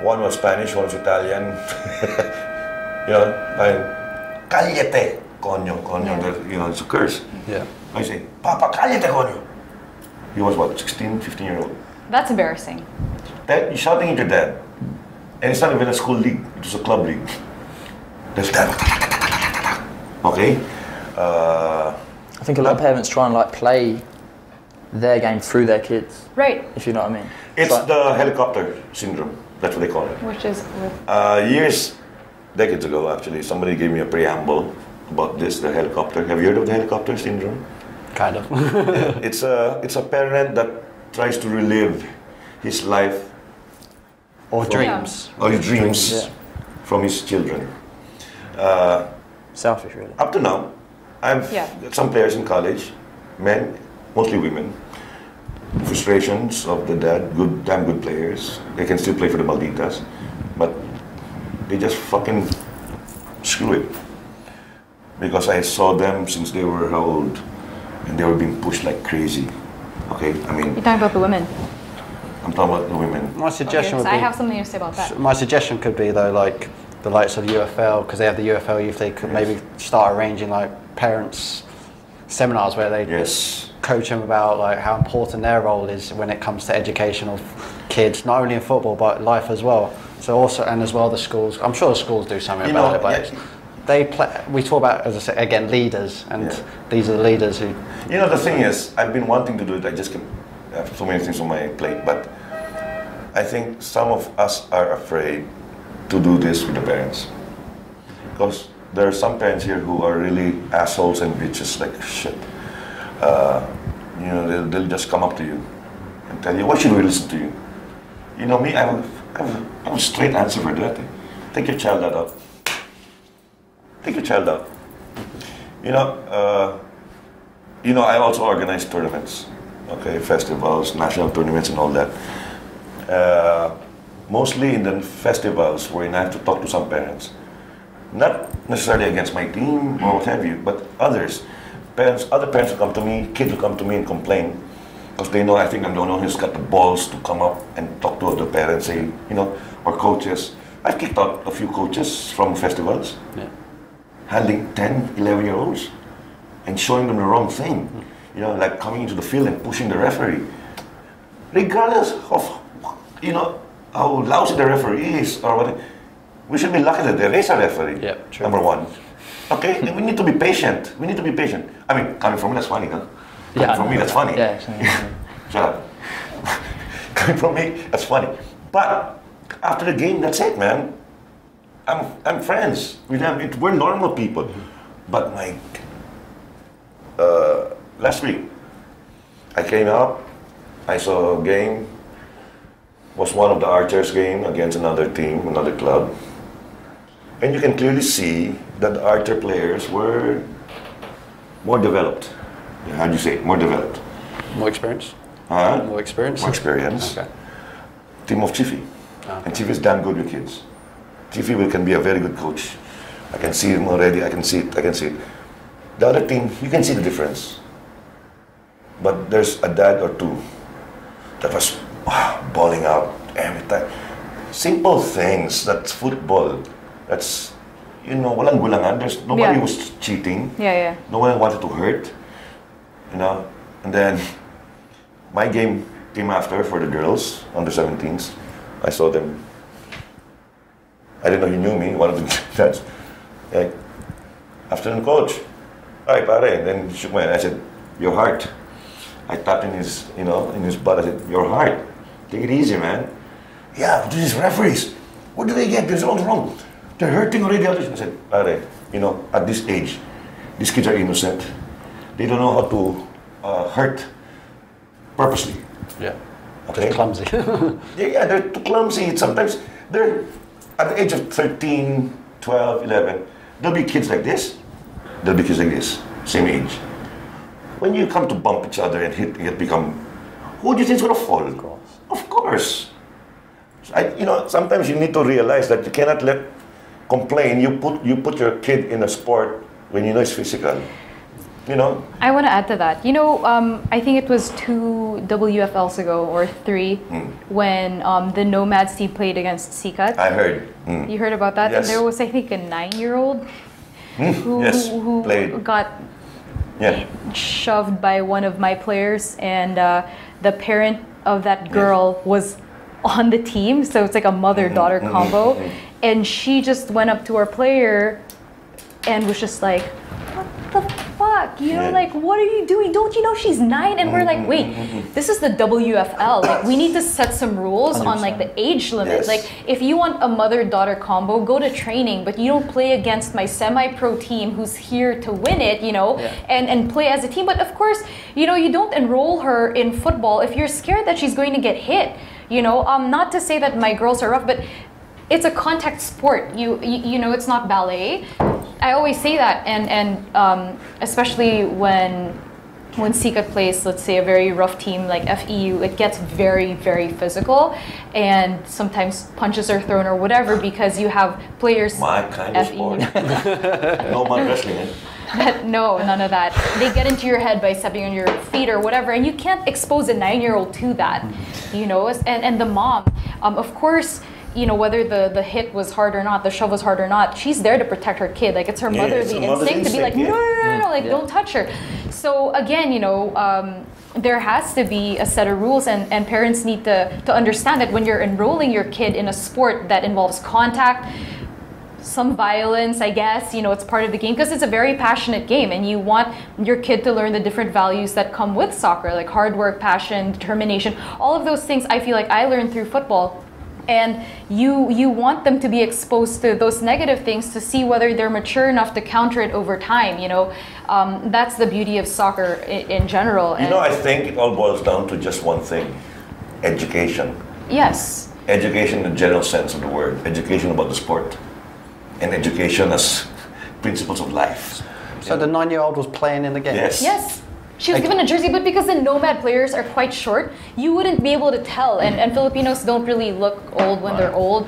One was Spanish, one was Italian. You know, like, cállate, coño. Yeah. You know, it's a curse. Yeah. I say, Papa, cállate, coño. He was what, 16, 15-year-old? That's embarrassing. You're shouting at your dad. And it's not even a school league, it was a club league. There's that. Okay? I think a lot of parents try and like play their game through their kids. Right. If you know what I mean. It's But the helicopter syndrome. That's what they call it. Which is Decades ago, actually, somebody gave me a preamble about this, the helicopter. Have you heard of the helicopter syndrome? Kind of. It's a parent that tries to relive his life Or dreams. or his dreams Yeah. from his children. selfish, really. Up to now, I've got some players in college, men, mostly women. Frustrations of the dad, damn good players. They can still play for the Malditas, but they just fucking screw it. Because I saw them since they were how old, and they were being pushed like crazy. Okay, I mean. You're talking about the women. I'm talking about the women. My suggestion would I be. have something to say about that. My suggestion could be though, like the likes of the UFL, because they have the UFL youth, they could maybe start arranging like parents seminars where they coach them about like how important their role is when it comes to education of kids, not only in football but life as well. So also, and as well the schools. I'm sure the schools do something about it, but they play. We talk about, as I say again, leaders, and these are the leaders who. You know, the thing is, I've been wanting to do it. I just have so many things on my plate, but I think some of us are afraid to do this with the parents, because there are some parents here who are really assholes and bitches, like shit. You know, they'll just come up to you and tell you, why should we listen to you? You know me, I have a straight answer for that. Take your child out. Take your child out. You know, I also organize tournaments, okay, festivals, national tournaments and all that. Mostly in the festivals wherein I have to talk to some parents. Not necessarily against my team or what have you, but others. Other parents will come to me, kids will come to me and complain, because they know I think I'm the one who's got the balls to come up and talk to other parents, say, you know, or coaches. I've kicked out a few coaches from festivals, handling 10, 11-year-olds and showing them the wrong thing. You know, like coming into the field and pushing the referee. Regardless of, you know, how lousy the referee is or what, we should be lucky that there is a referee, number one. Okay, and we need to be patient. We need to be patient. I mean, coming from me, that's funny, huh? Coming from me, that's funny. Shut up. Coming from me, that's funny. But after the game, that's it, man. I'm friends with them. We're normal people. But last week, I came out, I saw a game, was one of the Archers game against another team, another club. And you can clearly see that the Archer players were more developed. How do you say it? More developed. More experience? More experience? More experience. Okay. Team of Chiefy. Okay. And Chiefy is damn good with kids. Chiefy can be a very good coach. I can see him already, I can see it. The other team, you can see the difference. But there's a dad or two that was bawling out every time. Simple things, that's football. That's, you know, walang gulangan. Nobody was cheating. No one wanted to hurt. You know, and then my game came after for the girls, under 17s. I saw them. I didn't know he knew me, one of the dads. Like, afternoon coach. Hi, pare. And then he shook my hand. I said, your heart. I tapped in his, you know, in his butt. I said, your heart. Take it easy, man. Yeah, these referees. What do they get? There's all wrong. They're hurting already. I said, pare, you know, at this age, these kids are innocent. They don't know how to hurt purposely. Yeah. Okay. Just clumsy. They're too clumsy. Sometimes they're at the age of 13, 12, 11. There'll be kids like this. There'll be kids like this, same age. When you come to bump each other and hit, you become. Who do you think's gonna fall? Of course. Of course. You know, sometimes you need to realize that you cannot complain. You put your kid in a sport when you know it's physical. You know? I want to add to that. You know, I think it was 2 WFLs ago, or 3, when the Nomads team played against Sikat. I heard. You heard about that? Yes. And there was, I think, a 9-year-old who got shoved by one of my players, and the parent of that girl was on the team, so it's like a mother-daughter combo. And she just went up to our player and was just like, what the fuck? You know, like, what are you doing? Don't you know she's 9? And we're like, wait, this is the WFL. Like, we need to set some rules 100%. On like the age limit. Yes. Like, if you want a mother-daughter combo, go to training, but you don't play against my semi-pro team who's here to win it, you know, and play as a team. But of course, you know, you don't enroll her in football if you're scared that she's going to get hit. You know, not to say that my girls are rough, but it's a contact sport. You know, it's not ballet. I always say that, and especially when Sikat plays, let's say, a very rough team like FEU, it gets very, very physical, and sometimes punches are thrown or whatever because you have players. My kind of sport. No, my wrestling. But no, none of that. They get into your head by stepping on your feet or whatever, and you can't expose a 9-year-old to that, you know. And the mom, of course, you know, whether the hit was hard or not, the shove was hard or not, she's there to protect her kid. Like, it's her motherly instinct to be like, no, like, don't touch her. So again, you know, there has to be a set of rules, and parents need to understand that when you're enrolling your kid in a sport that involves contact, some violence, I guess, you know, it's part of the game, because it's a very passionate game, and you want your kid to learn the different values that come with soccer, like hard work, passion, determination, all of those things I feel like I learned through football. And you want them to be exposed to those negative things to see whether they're mature enough to counter it over time, you know. That's the beauty of soccer in general. You know, I think it all boils down to just one thing: education. Yes. Education in the general sense of the word. Education about the sport. And education as principles of life. So the 9-year-old was playing in the game? Yes. Yes. She was given a jersey, but because the Nomad players are quite short, you wouldn't be able to tell. And Filipinos don't really look old when they're old.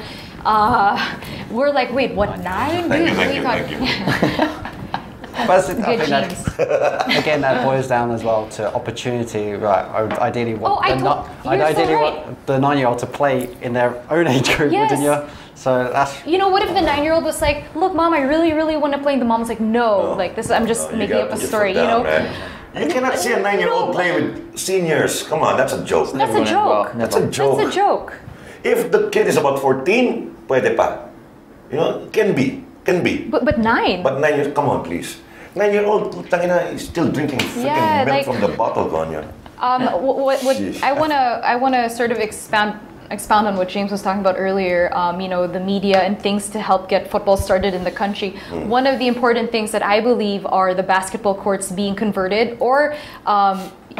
We're like, wait, what, 9? Thank you. But I think that, again, that boils down as well to opportunity, right? I would ideally want the 9-year-old to play in their own age group, wouldn't you? So that's... You know, what if the 9-year-old was like, look, Mom, I really, really want to play. And the mom's like, no, like this, I'm just making up a story, you know? You cannot see a 9-year-old play with seniors. Come on, that's a joke. That's a joke. That's a joke. That's a joke. If the kid is about 14, pwede pa. You know, can be. But 9. But 9 years, come on, please. 9-year-old, tangina, is still drinking freaking milk from the bottle, Gonya. What I wanna sort of expound on what James was talking about earlier, you know, the media and things to help get football started in the country. One of the important things that I believe are the basketball courts being converted or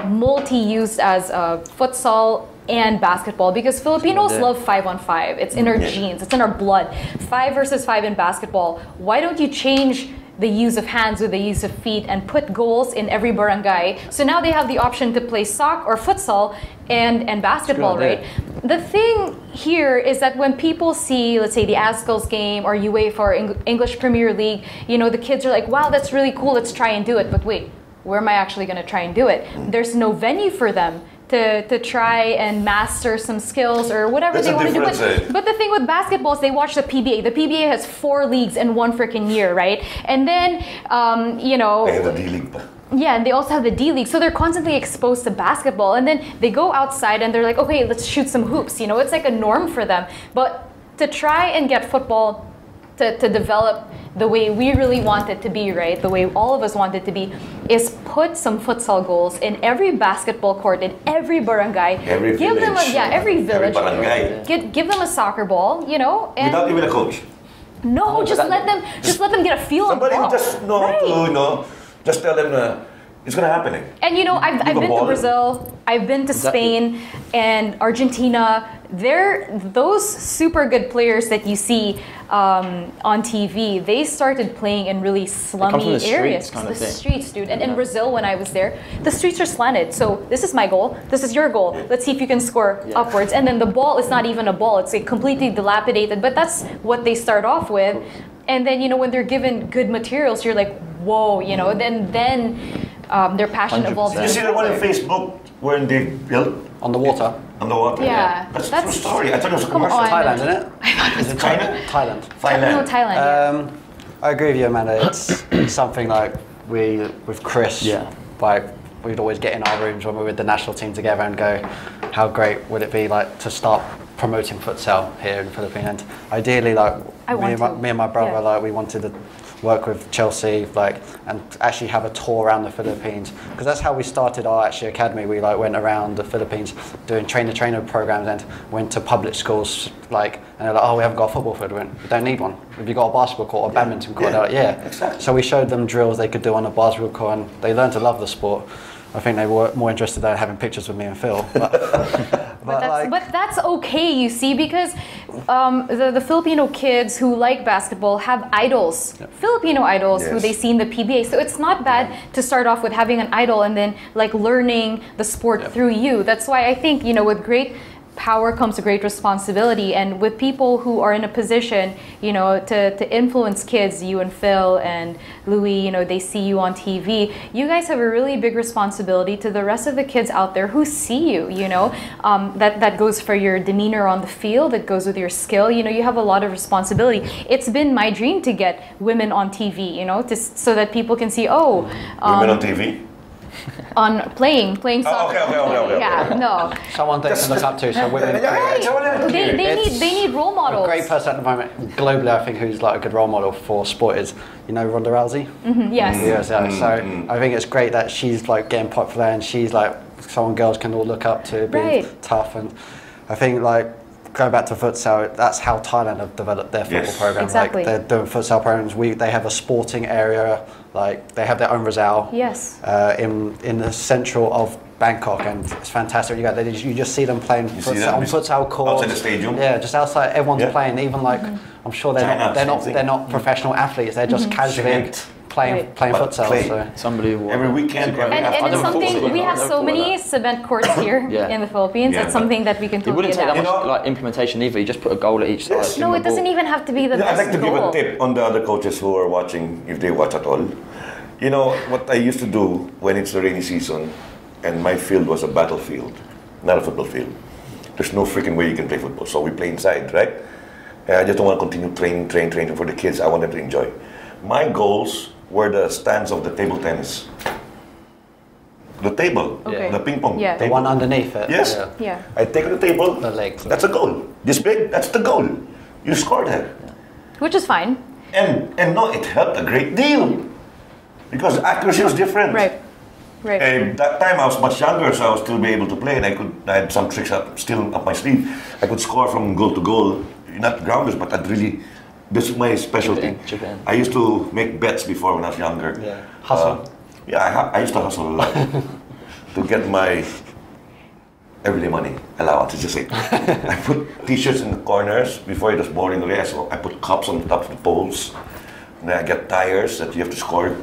multi-used as futsal and basketball, because Filipinos love 5-on-5. It's in our genes, it's in our blood. 5 versus 5 in basketball. Why don't you change the use of hands with the use of feet and put goals in every barangay? So now they have the option to play soccer or futsal and basketball, right? The thing here is that when people see, let's say, the ASCLS game or UEFA or English Premier League, you know, the kids are like, wow, that's really cool, let's try and do it. But wait, where am I actually going to try and do it? There's no venue for them to try and master some skills or whatever they want to do. But the thing with basketball is they watch the PBA. The PBA has 4 leagues in one freaking year, right? And then, you know... They have the D-League. Yeah, and they also have the D-League. So they're constantly exposed to basketball. And then they go outside and they're like, okay, let's shoot some hoops. You know, it's like a norm for them. But to try and get football to develop the way we really want it to be, right? The way all of us want it to be, is put some futsal goals in every basketball court in every barangay. Every village. Every village. Every barangay. Give them a soccer ball, you know, and without even a coach. No, just let them get a feel of ball. Somebody just know to, you know, just tell them it's gonna happen. And you know, I've been to Brazil, I've been to Spain and Argentina. Those super good players that you see on TV, they started playing in really slummy areas. The streets, dude. And in Brazil, when I was there, the streets are slanted. So this is my goal, this is your goal. Let's see if you can score upwards. And then the ball is not even a ball, it's like completely dilapidated. But that's what they start off with. And then, you know, when they're given good materials, you're like, whoa, you know, then their passion evolves. Did you see the one on Facebook where they built on the water? On the water, yeah. That's a true story. I thought it was a commercial. Thailand, isn't it? Is it China? Thailand. No, Thailand. I agree with you, Amanda. It's something like with Chris. Yeah. Like we'd always get in our rooms when we were with the national team together and go, how great would it be like to start promoting futsal here in the Philippines? And ideally, like me and my brother, like we wanted to work with Chelsea, like, and actually have a tour around the Philippines, because that's how we started our academy. We like went around the Philippines doing trainer programs and went to public schools, like, and they're like, oh, we haven't got a football field. We went, we don't need one. Have you got a basketball court or badminton court? They're like, yeah. Exactly. So we showed them drills they could do on a basketball court, and they learned to love the sport. I think they were more interested in having pictures with me and Phil. But that's okay, you see, because the Filipino kids who like basketball have idols, Filipino idols who they see in the PBA. So it's not bad to start off with having an idol and then like learning the sport through you. That's why I think, you know, with great power comes a great responsibility, and with people who are in a position, you know, to influence kids, you and Phil and Louis, you know, they see you on TV. You guys have a really big responsibility to the rest of the kids out there who see you, you know. That goes for your demeanor on the field, it goes with your skill, you know, you have a lot of responsibility. It's been my dream to get women on TV, you know, so that people can see, oh. Women on TV? On playing soccer. Okay. Yeah, no. Someone they can look up to. So women. They need role models. A great person at the moment, globally, I think, who's like a good role model for sport is, you know, Ronda Rousey. Yes. So I think it's great that she's like getting popular and she's like someone girls can all look up to, being tough. And I think like going back to futsal, that's how Thailand have developed their football program. Exactly. Like they're doing futsal programs. They have a sporting area. Like they have their own Rizal. Yes. In the central of Bangkok, and it's fantastic. You just see them playing on futsal court outside the stadium. Yeah, just outside. Everyone's playing. Even like I'm sure they're not professional athletes. They're just casually playing futsal. So. Somebody every weekend. And it's something we have so many cement courts here in the Philippines. It's something that we can it wouldn't totally take that adapt. much like implementation either. You just put a goal at each side. No, it doesn't even have to be the best I'd like to give goal. a tip on the other coaches who are watching, if they watch at all. You know, what I used to do when it's the rainy season and my field was a battlefield, not a football field. There's no freaking way you can play football, so we play inside, right? And I just don't want to continue training for the kids. I want them to enjoy. My goals were the stands of the table tennis. The table, the ping pong table. The one underneath it. Yes. Yeah. I take the table, The legs. that's a goal. This big, that's the goal. You scored it. Which is fine. And no, it helped a great deal. Because accuracy was different. Right. And that time I was much younger, so I was still be able to play, and I had some tricks still up my sleeve. I could score from goal to goal, not grounders, but this is my specialty. Chip in. I used to make bets before when I was younger. Yeah. Hustle. I used to hustle a lot to get my everyday money allowance. It's just like I put t-shirts in the corners before it was boring already. So I put cups on the top of the poles. And then I get tires that you have to score.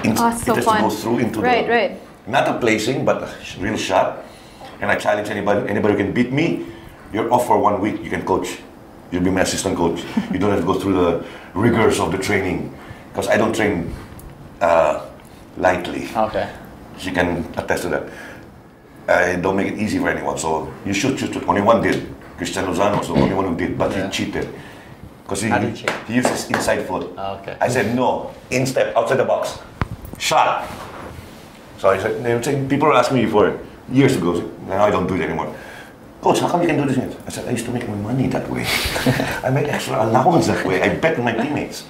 It so has to fun. go through into the not a placing, but a real shot. And I challenge anybody who can beat me. You're off for 1 week. You can coach. You'll be my assistant coach. You don't have to go through the rigors of the training, because I don't train lightly. Okay. She can attest to that. I don't make it easy for anyone. So you shoot. Only one did. Cristiano Lozano was the only one who did, but he cheated. Because he used his inside foot. Okay. I said, no, instep, outside the box. Shot. So I said, people were asking me before, years ago, now I don't do it anymore. Coach, how come you can do this? I said, I used to make my money that way. I made extra allowance that way. I bet on my teammates,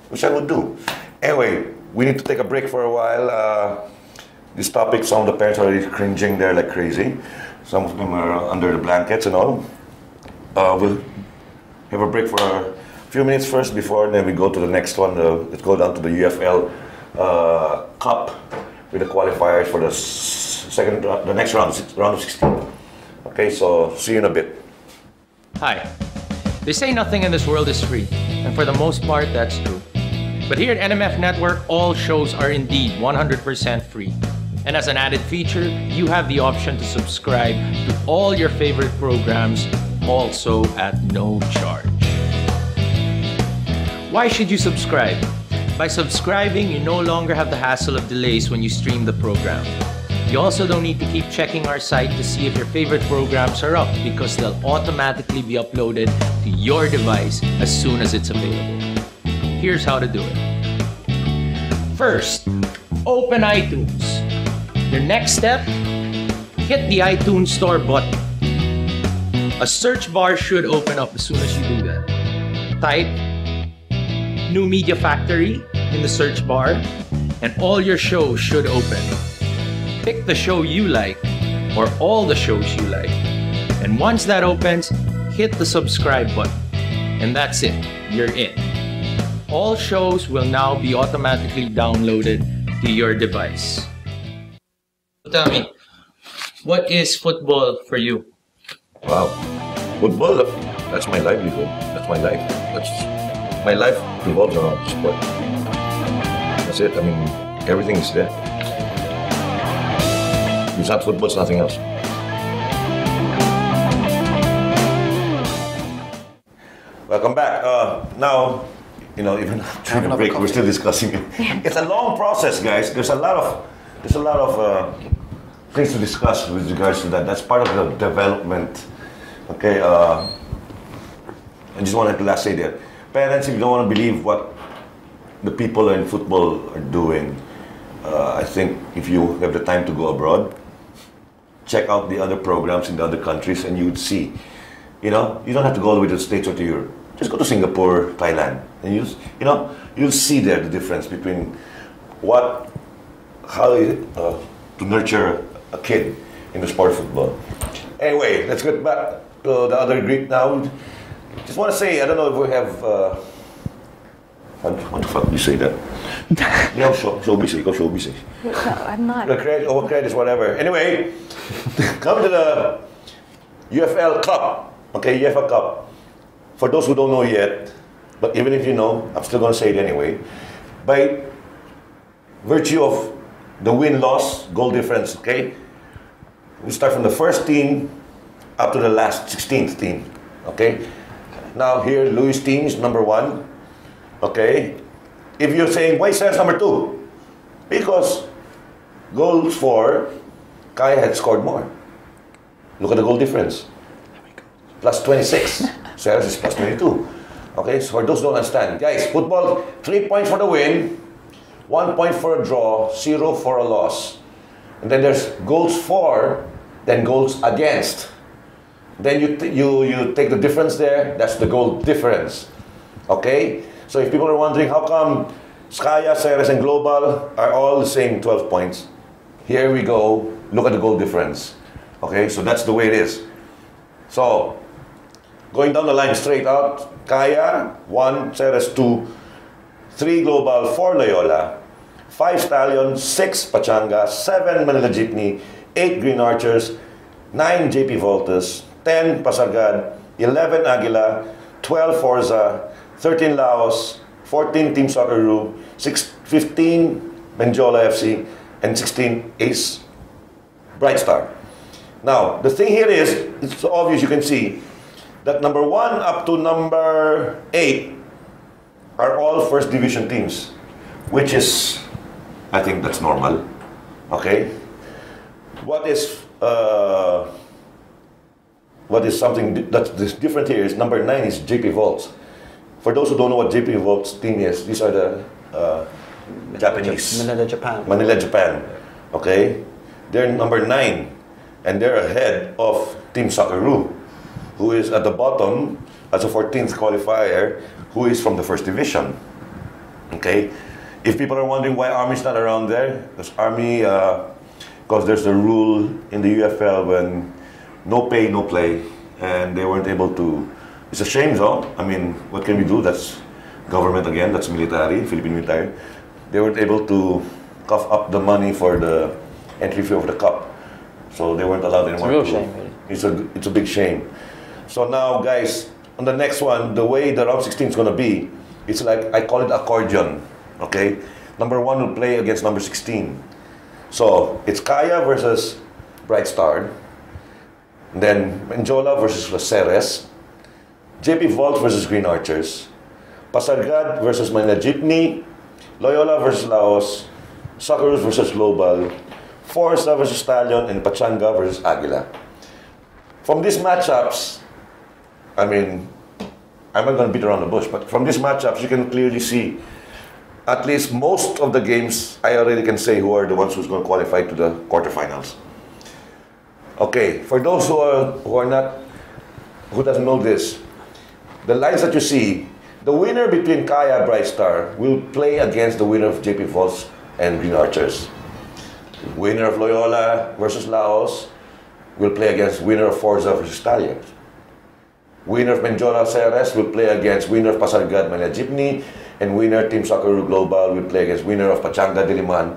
which I would do. Anyway, we need to take a break for a while. This topic, some of the parents are already cringing there like crazy. Some of them are under the blankets and all. We'll have a break for a few minutes first before then we go to the next one. Let's go down to the UFL Cup with the qualifiers for the next round, round of 16. Okay, so see you in a bit. Hi. They say nothing in this world is free, and for the most part, that's true. But here at NMF Network, all shows are indeed 100% free. And as an added feature, you have the option to subscribe to all your favorite programs, also at no charge. Why should you subscribe? By subscribing, you no longer have the hassle of delays when you stream the program. You also don't need to keep checking our site to see if your favorite programs are up, because they'll automatically be uploaded to your device as soon as it's available. Here's how to do it. First, open iTunes. Your next step, hit the iTunes Store button. A search bar should open up as soon as you do that. Type New Media Factory in the search bar, and all your shows should open. Pick the show you like, or all the shows you like. And once that opens, hit the subscribe button. And that's it, you're in. All shows will now be automatically downloaded to your device. Tell me, what is football for you? Wow. Football, that's my livelihood. That's my life. My life revolves around sport. That's it. I mean, everything is there. If it's not football, it's nothing else. Welcome back. Now, you know, even during the break, we're still discussing it. It's a long process, guys. There's a lot of things to discuss with regards to that. That's part of the development. Okay. I just wanted to say that parents, if you don't want to believe what the people in football are doing, I think if you have the time to go abroad, check out the other programs in the other countries, and you would see. You know, you don't have to go all the way to the States or to Europe. Just go to Singapore, Thailand, and you'll see there the difference between how to nurture a kid in the sport of football. Anyway, let's get back to the other Greek now. Just want to say, I don't know if we have. What the fuck do you say that? Yeah, showbiz. Go showbiz. No, I'm not. Over credits, whatever. Anyway, come to the UFL Cup. Okay, UEFA Cup. For those who don't know yet, but even if you know, I'm still going to say it anyway. By virtue of the win-loss, goal difference, okay? We start from the first team up to the last 16th team, okay? Now here, Louis' team is number 1, okay? If you're saying, why Sarah's number 2? Because goals for Kaya had scored more. Look at the goal difference. Plus 26. Sarah's is plus 22. Okay, so for those who don't understand, guys, football, 3 points for the win, 1 point for a draw, 0 for a loss. And then there's goals for, then goals against. Then you take the difference there, that's the goal difference. Okay? So if people are wondering how come Skaya, Ceres, and Global are all the same 12 points, here we go, look at the goal difference. Okay, so that's the way it is. So, going down the line straight out, Kaya, 1, Ceres 2, 3 Global, 4 Loyola, 5 Stallion, 6 Pachanga, 7 Manila Jeepney, 8 Green Archers, 9 JP Voltes, 10 Pasargad, 11 Aguila, 12 Forza, 13 Laos, 14 Team Socceroo, 15 Benjola FC, and 16 Ace Bright Star. Now, the thing here is, it's so obvious you can see, that number 1 up to number 8 are all first division teams, which is, I think that's normal. Okay? What is something that's different here is number 9 is JP Volts. For those who don't know what JP Volts team is, these are the Japanese. Manila, Japan. Okay? They're number 9, and they're ahead of Team Socceroo, who is at the bottom as a 14th qualifier, who is from the first division. Okay? If people are wondering why Army's not around there, because Army, because there's a rule in the UFL when no pay, no play, and they weren't able to. It's a shame though. I mean, what can we do? That's government again, that's military, Philippine military. They weren't able to cough up the money for the entry fee of the cup. So they weren't allowed anymore. It's a real shame, really. It's a big shame. So now, guys, on the next one, the way the round 16 is going to be, it's like, I call it accordion, okay? Number 1 will play against number 16. So, it's Kaya versus Bright Star, then Menjola versus Ceres, JP Vault versus Green Archers, Pasargad versus Manila Jeepney, Loyola versus Laos, Socceroos versus Global, Forza versus Stallion, and Pachanga versus Aguila. From these matchups, I mean, I'm not going to beat around the bush, but from these matchups, you can clearly see at least most of the games, I already can say who are the ones who's going to qualify to the quarterfinals. Okay, for those who doesn't know this, the lines that you see, the winner between Kaya and Bright Star will play against the winner of JP Volts and Green Archers. Winner of Loyola versus Laos will play against winner of Forza versus Stallions. Winner of Menjola Ceres will play against winner of Pasargad Manila Jeepney, and winner Team Socceroo Global will play against winner of Pachanga Diliman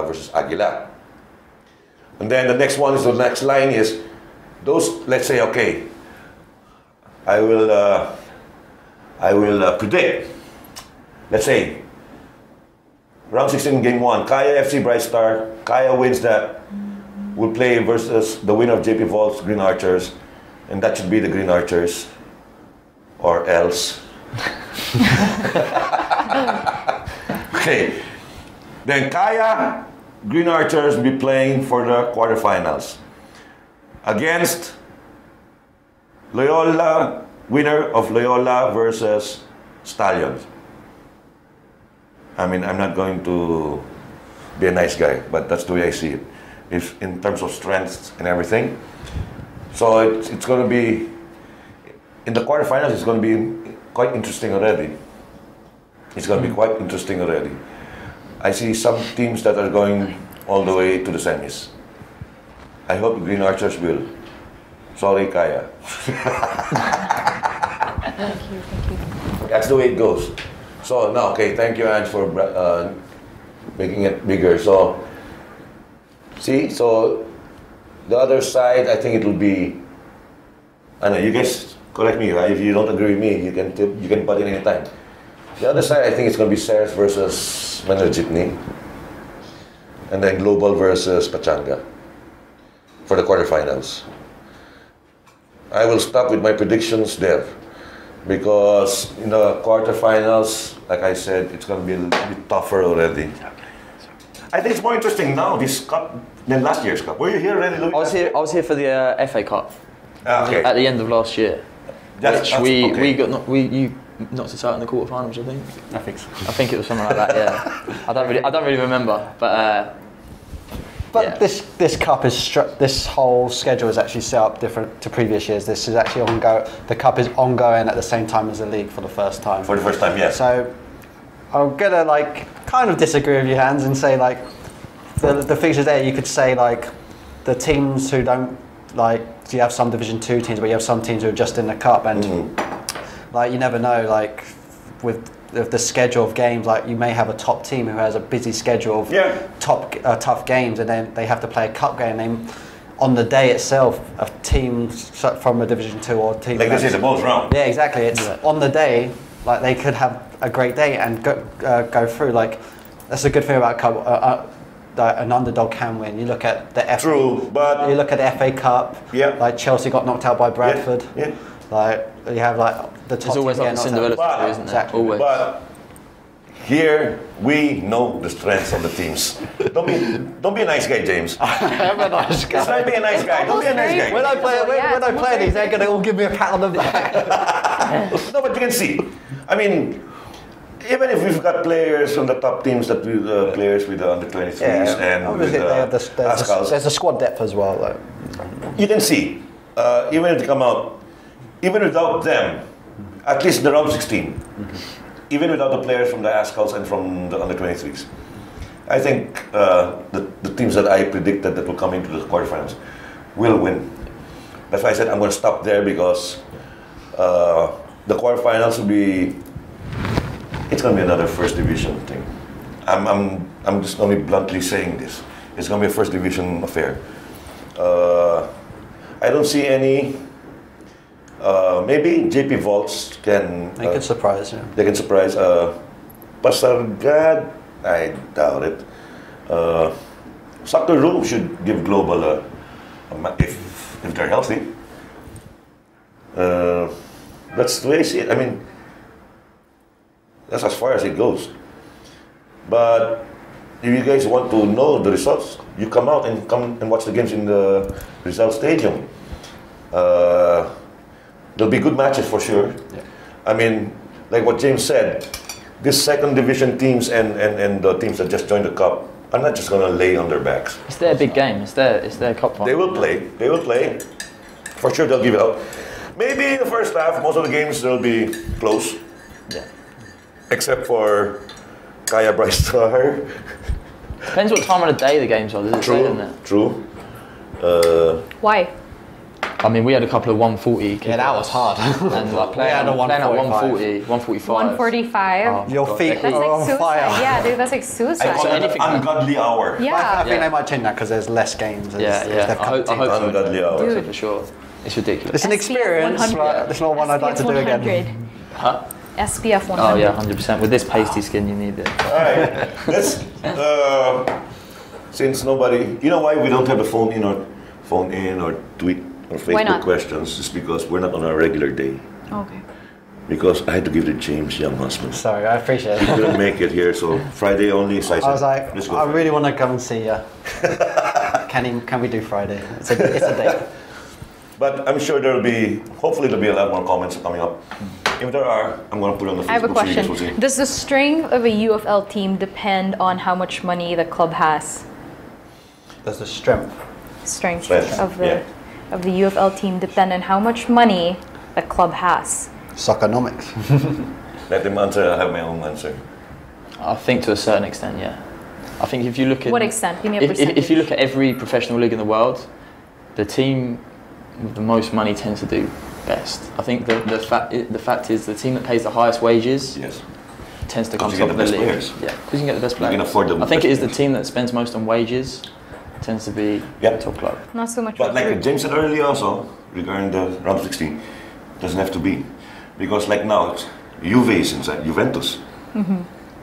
versus Aguila. And then the next one is the next line is those. Let's say okay, I will predict. Let's say round 16 game 1, Kaya FC Bright Star. Kaya wins that. Will play versus the winner of JP Volts Green Archers. And that should be the Green Archers. or else. Okay. Then Kaya, Green Archers will be playing for the quarterfinals against Loyola, winner of Loyola versus Stallions. I mean, I'm not going to be a nice guy, but that's the way I see it. If in terms of strengths and everything. So it's going to be, in the quarterfinals, it's going to be quite interesting already. It's going to be quite interesting already. I see some teams that are going all the way to the semis. I hope Green Archers will. Sorry, Kaya. Thank you. That's the way it goes. So now, okay, thank you, Ange, for making it bigger. So, see, so the other side, I think it will be. I know you guys correct me, right? If you don't agree with me, you can butt in anytime. The other side, I think it's going to be Ceres versus Manila Jeepney, and then Global versus Pachanga for the quarterfinals. I will stop with my predictions there because in the quarterfinals, like I said, it's going to be a little bit tougher already. I think it's more interesting now, this cup, than last year's cup. Were you here already, Louis? I was here for the FA Cup Okay. at the end of last year, That's which okay. you knocked us out in the quarterfinals, I think. I think so. I think it was something like that. Yeah, I don't really remember, but. Yeah. this cup is this whole schedule is actually set up different to previous years. This is actually ongoing. The cup is ongoing at the same time as the league for the first time. For the first time, yes. So I'm gonna kind of disagree with you, Hans, and say the fixtures there. You could say the teams who don't you have some Division 2 teams, but you have some teams who are just in the cup, and you never know. With the schedule of games, you may have a top team who has a busy schedule of tough games, and then they have to play a cup game. On the day itself, a team from a Division 2 or team this is the most round. Yeah, exactly. It's on the day, they could have a great day and go through. That's a good thing about cup. An underdog can win. You look at the FA. True, but you look at the FA Cup. Yeah. Chelsea got knocked out by Bradford. Yeah. You have the top. There's always team a Cinderella story, isn't there? Exactly. Always. But here we know the strengths of the teams. Don't be a nice guy, James. I'm a nice guy. It's not being a nice guy. Don't be a nice guy. When I play these, they're gonna all give me a pat on the back. No, but you can see. I mean, even if we've got players from the top teams that we players with the under 23s and with there's a squad depth as well. You can see, even if they come out, even without them, at least the round 16, even without the players from the ASCALs and from the under 23s, I think the teams that I predicted that will come into the quarterfinals will win. That's why I said I'm going to stop there because the quarterfinals will be. It's going to be another first division thing. I'm just only bluntly saying this. It's going to be a first division affair. I don't see any. Maybe JP Vaults can. They can surprise. Yeah. They can surprise. Pasargad, I doubt it. Saktaru should give Global if they're healthy. That's the way I see it. I mean. That's as far as it goes. But if you guys want to know the results, you come out and watch the games in the Rizal Stadium. There'll be good matches for sure. Yeah. I mean, like what James said, these second division teams and the teams that just joined the cup are not just going to lay on their backs. It's their big game. It's their cup final. They will play. They will play. For sure, they'll give it up. Maybe in the first half, most of the games they'll be close. Yeah. Except for Kaya Bryce Star. Depends what time of the day the games are, does it say, doesn't it? True. Why? I mean, we had a couple of 140. Yeah, that was hard. And playing at 140, 145. 145. Your feet That's are like on suicide. fire. Yeah, dude, that's like suicide. I call it an ungodly hour. Yeah. I think they might change that because there's less games. Yeah. I hope so. Ungodly hour. So for sure. It's ridiculous. It's an experience, but it's not one I'd like to do again. Huh? SPF 100. Oh yeah, 100%. With this pasty skin, you need it. All right. Let's. Since nobody, you know why we don't have a phone in or tweet or Facebook questions? It's because we're not on our regular day. Okay. because I had to give it to James' young husband. Sorry, I appreciate He it. couldn't make it here, so Friday only. So I was like, let's go I Friday. really want to come and see you. Can we do Friday? It's a date. But I'm sure hopefully there'll be a lot more comments coming up. If there are, I'm going to put it on the Facebook. I have a so you guys question. will see. Does the strength of a UFL team depend on how much money the club has? There's the strength. Strength Yeah. of the UFL team depend on how much money the club has? Soccernomics. Let them answer. I have my own answer. I think to a certain extent, yeah. I think if you look at What extent? Give me a percentage. if you look at every professional league in the world, the team with the most money tends to do best. I think the fact is the team that pays the highest wages Yes. tends to come Because top you of get the the league. best players. Yeah, because you can get the best You players. can afford the I think best it is the players. team that spends most on wages tends to be Yep. the top club. Not so much. But like recruit. James said earlier also, regarding the round 16, doesn't have to be. Because like now, it's Juve is inside, Juventus.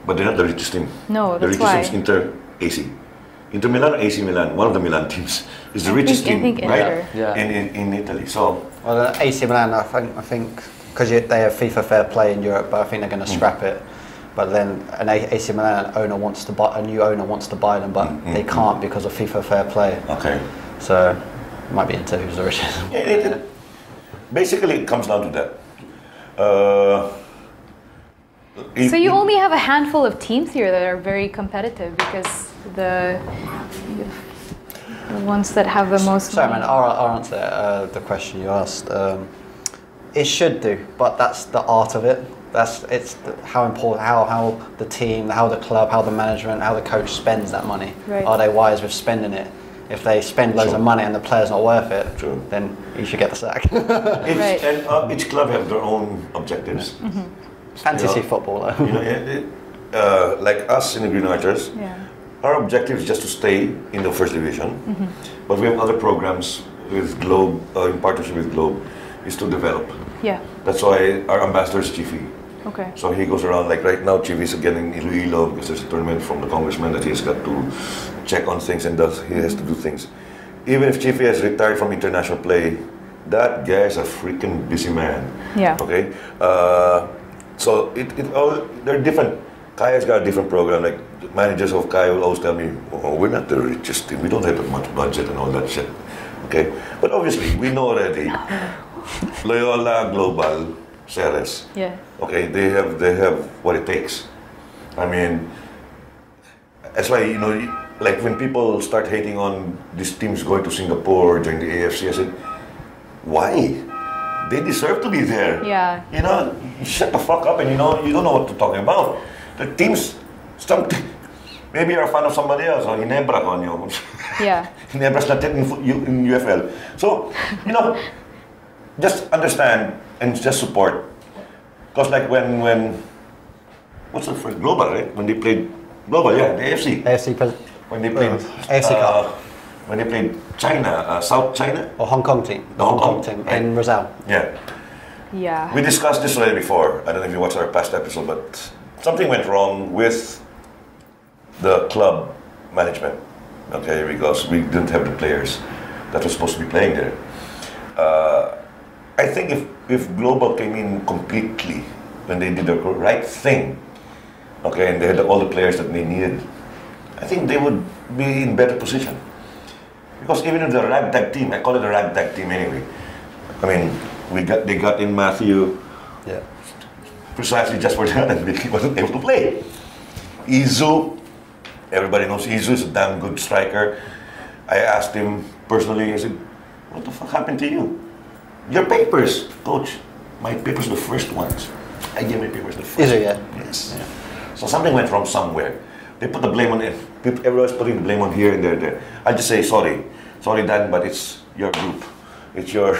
But they're not the richest team. No, the that's richest why. team is Inter AC. Inter Milan or AC Milan, one of the Milan teams, is the richest I team, think right? Inter. Yeah. In Italy. So, Well, AC Milan, I think, because they have FIFA Fair Play in Europe, but I think they're going to scrap it. But then AC Milan owner wants to buy, a new owner wants to buy them, but they can't because of FIFA Fair Play. okay. So it might be Inter who's the richest. Basically, it comes down to that. So you only have a handful of teams here that are very competitive because the ones that have the most Sorry, money. man. I'll answer the question you asked. It should do, but that's the art of it. How important, how the team, how the club, how the management, how the coach spends that money. Right. Are they wise with spending it? If they spend loads of money and the player's not worth it, True. then you should get the sack. Right. And each club have their own objectives. Fantasy football, though. You know, like us in the Green Archers, Yeah. our objective is just to stay in the first division. But we have other programs with Globe, in partnership with Globe, is to develop. Yeah. That's why our ambassador is Chiefy. Okay. So he goes around, like right now, Chiefy is again in Iloilo because there's a tournament from the congressman that he's got to check on things and he has to do things. Even if Chiefy has retired from international play, that guy is a freaking busy man. Yeah. Okay. So they're different. Kaya's got a different program. Like managers of Kaya will always tell me, "Oh, we're not the richest team. We don't have that much budget and all that shit." Okay. But obviously, we know already. Loyola Global, Ceres. Yeah. Okay, they have what it takes. I mean, that's why like when people start hating on these teams going to Singapore during the AFC, I said, why? They deserve to be there. Yeah. You shut the fuck up and you don't know what to talk about. The teams, maybe you're a fan of somebody else or Ginebra on you. Yeah. Ginebra's not in UFL. So, just understand and just support. Because like when what's the first Global, right? When they played Global, yeah, the AFC. When they played AFC Cup. When they played China, South China. Or Hong Kong team. The Hong Kong, team right. in Rizal. Yeah. Yeah. We discussed this already before. I don't know if you watched our past episode, but something went wrong with the club management. Okay, because we didn't have the players that were supposed to be playing there. I think if Global came in completely when they did the right thing, okay, and they had all the players that they needed, I think they would be in better position. Because even in the ragtag team, I call it a ragtag team anyway. I mean, they got in Matthew, Yeah. precisely just for that, and he wasn't able to play. Izu, everybody knows Izu is a damn good striker. I asked him personally, I said, what the fuck happened to you? Your papers, coach. My papers are the first ones. I gave my papers the first. Is it, yeah? Yes. Yeah. So something went wrong somewhere. They put the blame on it. Everyone's putting the blame on here and there. I just say sorry, Dan, but it's your group. It's your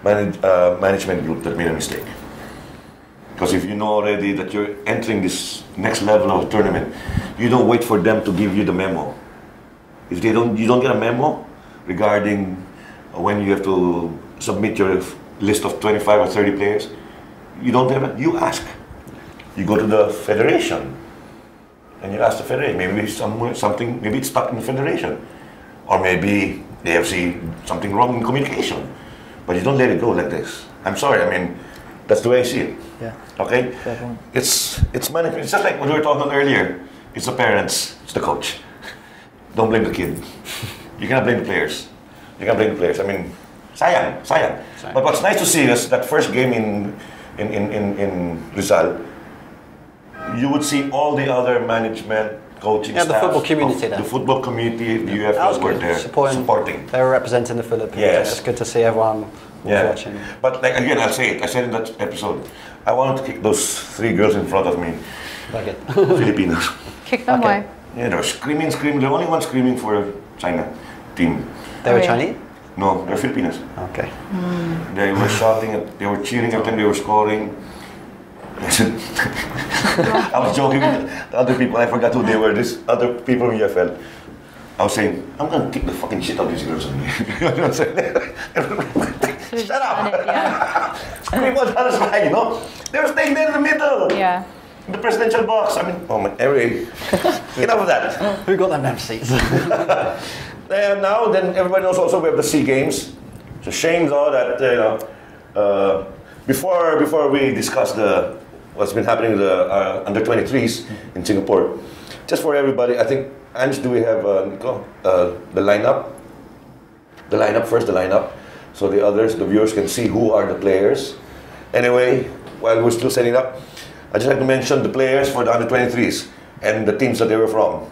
management group that made a mistake. Because if you know already that you're entering this next level of tournament, you don't wait for them to give you the memo. If you don't get a memo regarding when you have to submit your list of 25 or 30 players, you don't have it, you ask. You go to the federation and you ask the federation, maybe something, maybe it's stuck in the federation. Or maybe they have seen something wrong in communication. But you don't let it go like this. I'm sorry, I mean, That's the way I see it. Yeah. Okay? Fair point. It's management. It's just like what we were talking about earlier. It's the parents, it's the coach. Don't blame the kid. You cannot blame the players. You can't blame the players. I mean, sayang. But what's nice to see is that first game in Rizal, you would see all the other management, coaching staff. The football community there. The football community, the UFL were there supporting. They were representing the Philippines. Yes. It's good to see everyone watching. But like again, I'll say it. I said in that episode, I wanted to kick those 3 girls in front of me. Okay. Filipinos. Kick them, why? Yeah, they were screaming. The only one screaming for China team. They were Chinese? No, they're Filipinos. Okay. They were shouting, they were cheering every time they were scoring. I was joking with the other people, I forgot who they were, these other people in UFL. I was saying, I'm gonna kick the fucking shit out of these girls on me. You know what I'm saying? Shut up! People are just you know? They were staying there in the middle. Yeah. In the presidential box. I mean, oh my, anyway, enough of that. Who got them damn seats? And now, then everybody knows also we have the SEA Games. It's a shame though that, before we discuss what's been happening with the under 23s in Singapore, just for everybody, I think, Ange, do we have the lineup? The lineup, so the others, the viewers can see who are the players. Anyway, while we're still setting up, I just like to mention the players for the under 23s and the teams that they were from,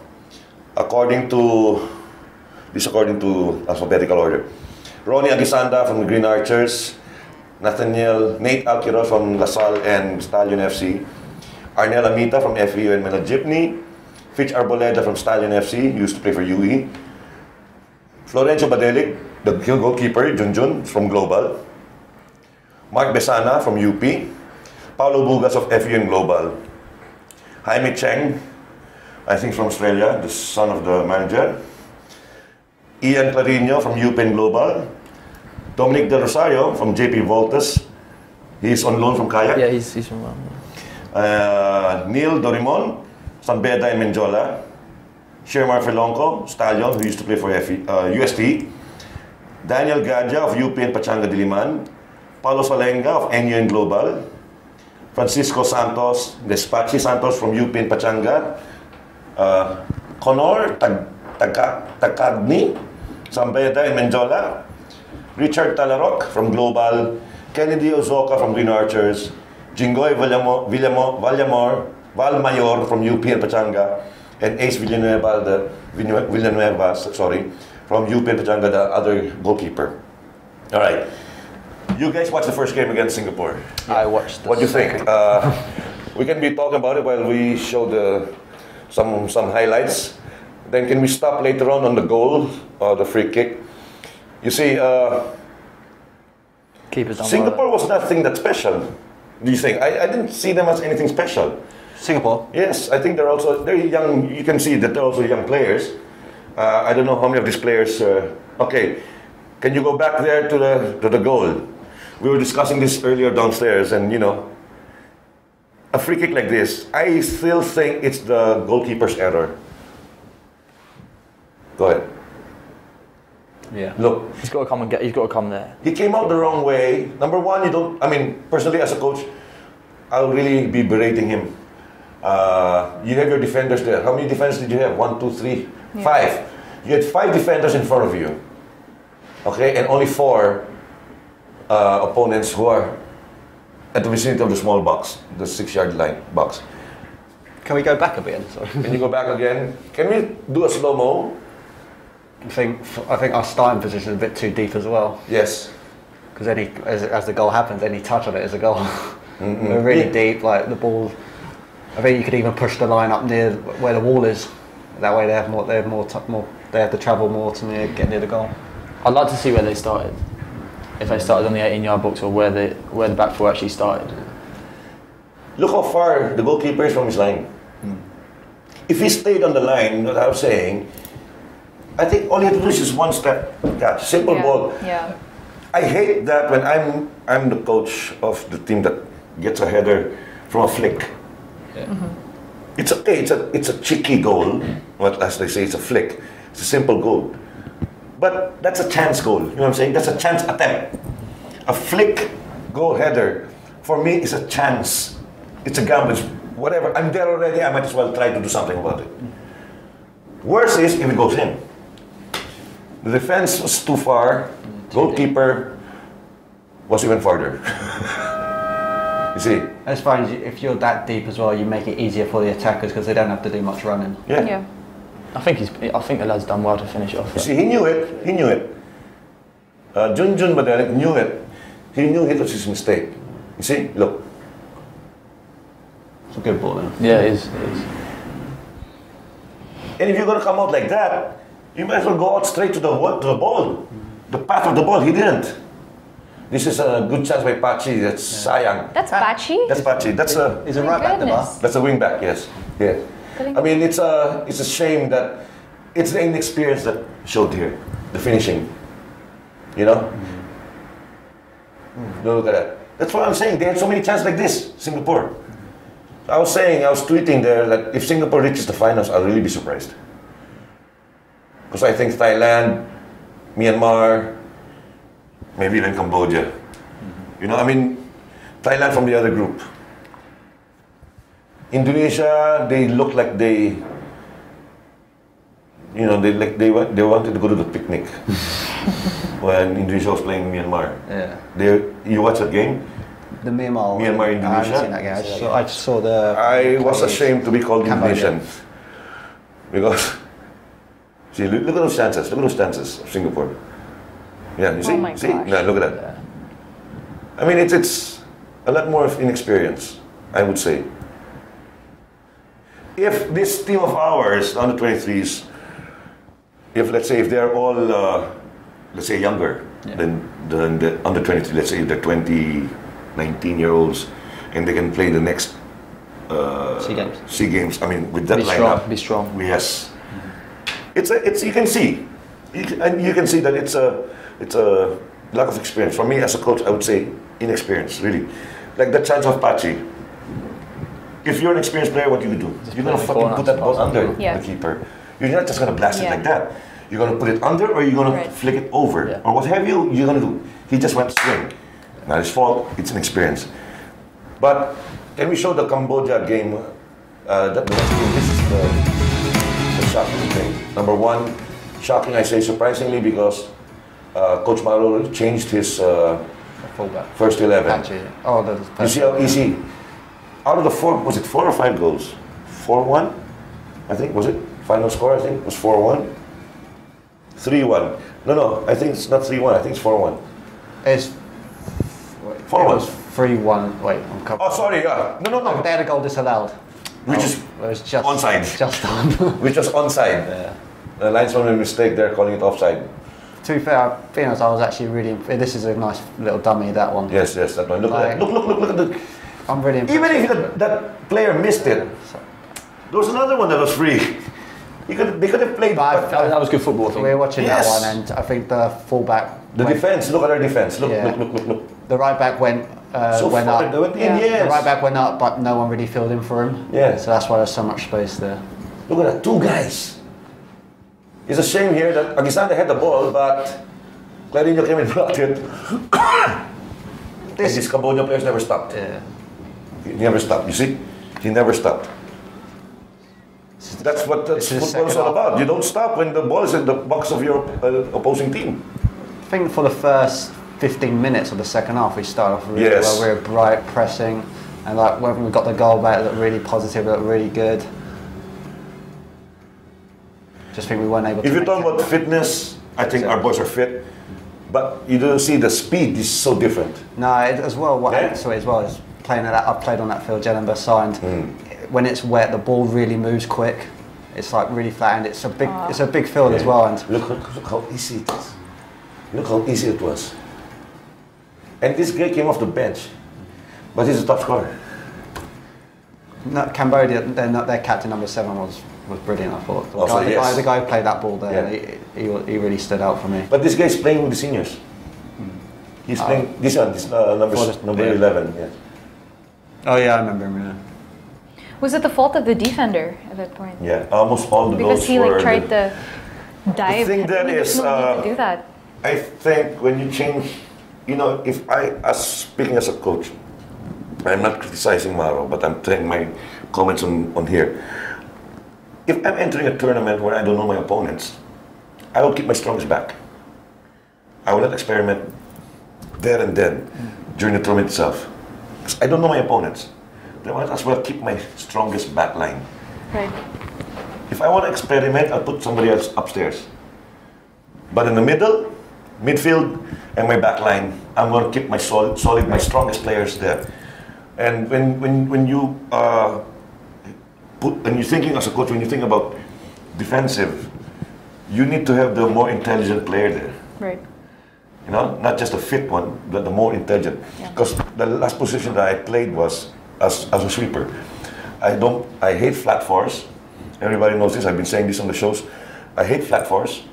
according to alphabetical order. Ronnie Agisanda from the Green Archers, Nate Alquiros from LaSalle and Stallion FC, Arnel Amita from FEU and Mela Jeepney, Fitch Arboleda from Stallion FC, used to play for UE, Florencio Badelic, the goalkeeper, Junjun from Global, Mark Besana from UP, Paulo Bugas of FEU and Global, Jaime Cheng, I think from Australia, the son of the manager, Ian Clarino from UP and Global, Dominic Del Rosario from JP Voltas, he's on loan from Kayak. Yeah, he's from Neil Dorimon, San Beda and Menjola, Shermar Felonco, Stallion, who used to play for UST, Daniel Gadja of UP and Pachanga Diliman, Paulo Salenga of NU and Global, Francisco Santos, Despachi Santos from UP and Pachanga, Conor Takagni, San Beda and Menjola, Richard Talarok from Global, Kennedy Ozoka from Green Archers, Jingoy Valmayor from UP and Pachanga, and Ace Villanueva from UP and Pachanga, the other goalkeeper. All right. You guys watched the first game against Singapore. I watched. What do you think? We can be talking about it while we show some highlights. Then can we stop later on the goal or the free kick? You see, Singapore was nothing that special. Do you think? I didn't see them as anything special. Singapore? Yes, I think they're young. You can see that they're also young players. I don't know how many of these players. Okay, can you go back there to the goal? We were discussing this earlier downstairs, and you know, a free kick like this, I still think it's the goalkeeper's error. Go ahead. Yeah. Look, he's got to come there. He came out the wrong way. Number one, personally as a coach, I'll really be berating him. You have your defenders there. How many defenders did you have? 1, 2, 3, 5. You had 5 defenders in front of you. Okay, and only 4 opponents who are at the vicinity of the small box, the 6-yard line box. Can we go back a bit? Sorry. Can you go back again? Can we do a slow-mo? I think our starting position is a bit too deep as well. Yes. Because as the goal happens, any touch on it is a goal. We're really deep, like the ball. I think you could even push the line up near where the wall is. That way they have to travel more to get near the goal. I'd like to see where they started. If they started on the 18-yard box or where the back four actually started. Look how far the goalkeeper is from his line. If he stayed on the line, what I was saying, I think all he had to do is just one step catch, simple ball. Yeah. I hate that when I'm the coach of the team that gets a header from a flick. Yeah. It's okay. It's a cheeky goal. Well, as they say, it's a flick. It's a simple goal. But that's a chance goal. You know what I'm saying? That's a chance attempt. A flick goal header for me, it's a chance. It's a gamble. It's whatever. I'm there already. I might as well try to do something about it. Worse is if it goes in. The defense was too far. Goalkeeper was even farther. You see? As far as if you're that deep as well, you make it easier for the attackers because they don't have to do much running. Yeah. I think the lad's done well to finish it off. You see, he knew it. He knew it. Junjun Badelek knew it. He knew it was his mistake. You see? Look. It's a good ball then. Yeah, it is. It is. And if you're going to come out like that, you might as well go out straight to the ball. The path of the ball. He didn't. This is a good chance by Pachi. That's sayang. That's Pachi? That's Pachi. That's a. He's a right back, the bar. That's a wing back. Yes. Yeah. I mean, it's a shame that it's the inexperience that showed here, the finishing. You know. Look at that. That's what I'm saying. They had so many chances like this, Singapore. I was tweeting there that if Singapore reaches the finals, I'll really be surprised. Because I think Thailand, Myanmar, maybe even Cambodia. You know, I mean, Thailand from the other group. Indonesia, they look like they wanted to go to the picnic when Indonesia was playing Myanmar. Yeah. You watch that game? The Myanmar, Indonesia. I haven't seen that game. I just saw the. I was ashamed to be called Indonesian because see, look at those chances. Look at those chances of Singapore. Yeah, you see, Oh my see, gosh. no, look at that. Yeah. I mean, it's a lot more of inexperience, I would say. If this team of ours, under 23s, let's say if they're all, let's say younger than the under 23, let's say if they're 20, 19-year-olds, and they can play the next SEA Games. I mean, with that lineup, be strong. Yes, it's you can see, you can see that it's a lack of experience. For me as a coach, I would say inexperience, really. Like the chance of Pachi. If you're an experienced player, what do you do? You're gonna fucking put that ball under the keeper. You're not just gonna blast it like that. You're gonna put it under, or you're gonna flick it over, or what have you. You're gonna do. He just went swing. Not his fault. It's an experience. But can we show the Cambodia game? This is the shocking thing. Number one, shocking. I say surprisingly because Coach Mauro changed his fullback. First 11. Actually, You see how easy. Out of the 4, was it 4 or 5 goals? 4-1, I think, was it? Final score, I think, was 4-1. 3-1. No, I think it's not 3-1. I think it's 4-1. It's 4-1. It was 3-1. Wait, I'm coming. Oh, sorry. No. They had a goal disallowed. Which is it was just onside. Just on. Which was onside. Yeah. The linesman made a mistake there, calling it offside. To be fair, being honest, I was actually really. This is a nice little dummy. That one. Yes, that one. Look at that. Look at the. I'm really impressed. Even if that player missed it, there was another one that was free. They could have played. That was good football. We were watching that one, and I think the fullback. Defense. Look at our defense. Look. The right back went up. They went in, yes. The right back went up, but no one really filled in for him. Yeah. So that's why there's so much space there. Look at that. 2 guys. It's a shame here that Aguisande had the ball, but Clarinho came and blocked it. These Cambodian players never stopped. Yeah. He never stopped. You see? He never stopped. That's what football is all about. You don't stop when the ball is in the box of your opposing team. I think for the first 15 minutes of the second half, we started off really well. We were bright, pressing, and like when we got the goal back, it looked really positive, it looked really good. Just think we weren't able to. If you're talking about fitness, I think our boys are fit, but you don't see the speed is so different. No, as well. What I saw as well is playing at that. I played on that field. Jellenberg signed. When it's wet, the ball really moves quick. It's like really flat, and it's a big field as well. And look how easy it is. Look how easy it was. And this guy came off the bench, but he's a top scorer. No, Cambodia, their captain number 7 was brilliant. I thought the guy who played that ball there, he really stood out for me. But this guy's playing with the seniors. He's playing this number 11. Yeah. Oh yeah, I remember him. Yeah. Was it the fault of the defender at that point? Yeah, almost all the because goals he tried to dive. The thing that is, no need to do that. I think when you change, if speaking as a coach, I'm not criticizing Maro, but I'm saying my comments on here. If I'm entering a tournament where I don't know my opponents, I will keep my strongest back. I will not experiment there and then during the tournament itself. Because I don't know my opponents. Then I might as well keep my strongest back line. Right. If I want to experiment, I'll put somebody else upstairs. But in the middle, midfield, and my back line, I'm going to keep my solid, my strongest players there. And when you're thinking as a coach, when you think about defensive, you need to have the more intelligent player there. Right. You know, not just a fit one, but the more intelligent. Because the last position that I played was as a sweeper. I hate flat fours. Everybody knows this. I've been saying this on the shows. I hate flat fours,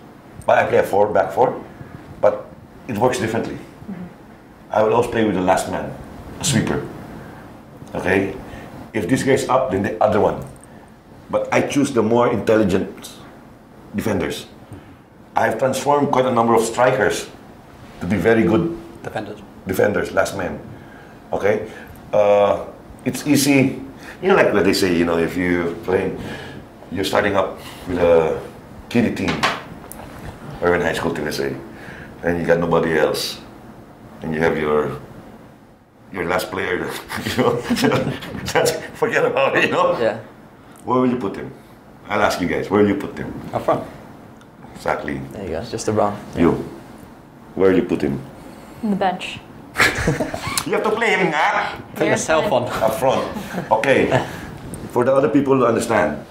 but I play a back four. But it works differently. I will always play with the last man, a sweeper. Okay? If this guy's up, then the other one. But I choose the more intelligent defenders. I've transformed quite a number of strikers to be very good defenders, last man. Okay? It's easy. You know, like what they say, you know, if you're starting up with a kiddie team, or in high school team, they say, and you got nobody else, and you have your last player, you know, forget about it, you know? Yeah. Where will you put him? I'll ask you guys, where will you put him? Up front. Exactly. There you go. Just a run. You. Where will you put him? On the bench. You have to play him, huh? Put yourself on. Up front. Okay. For the other people to understand.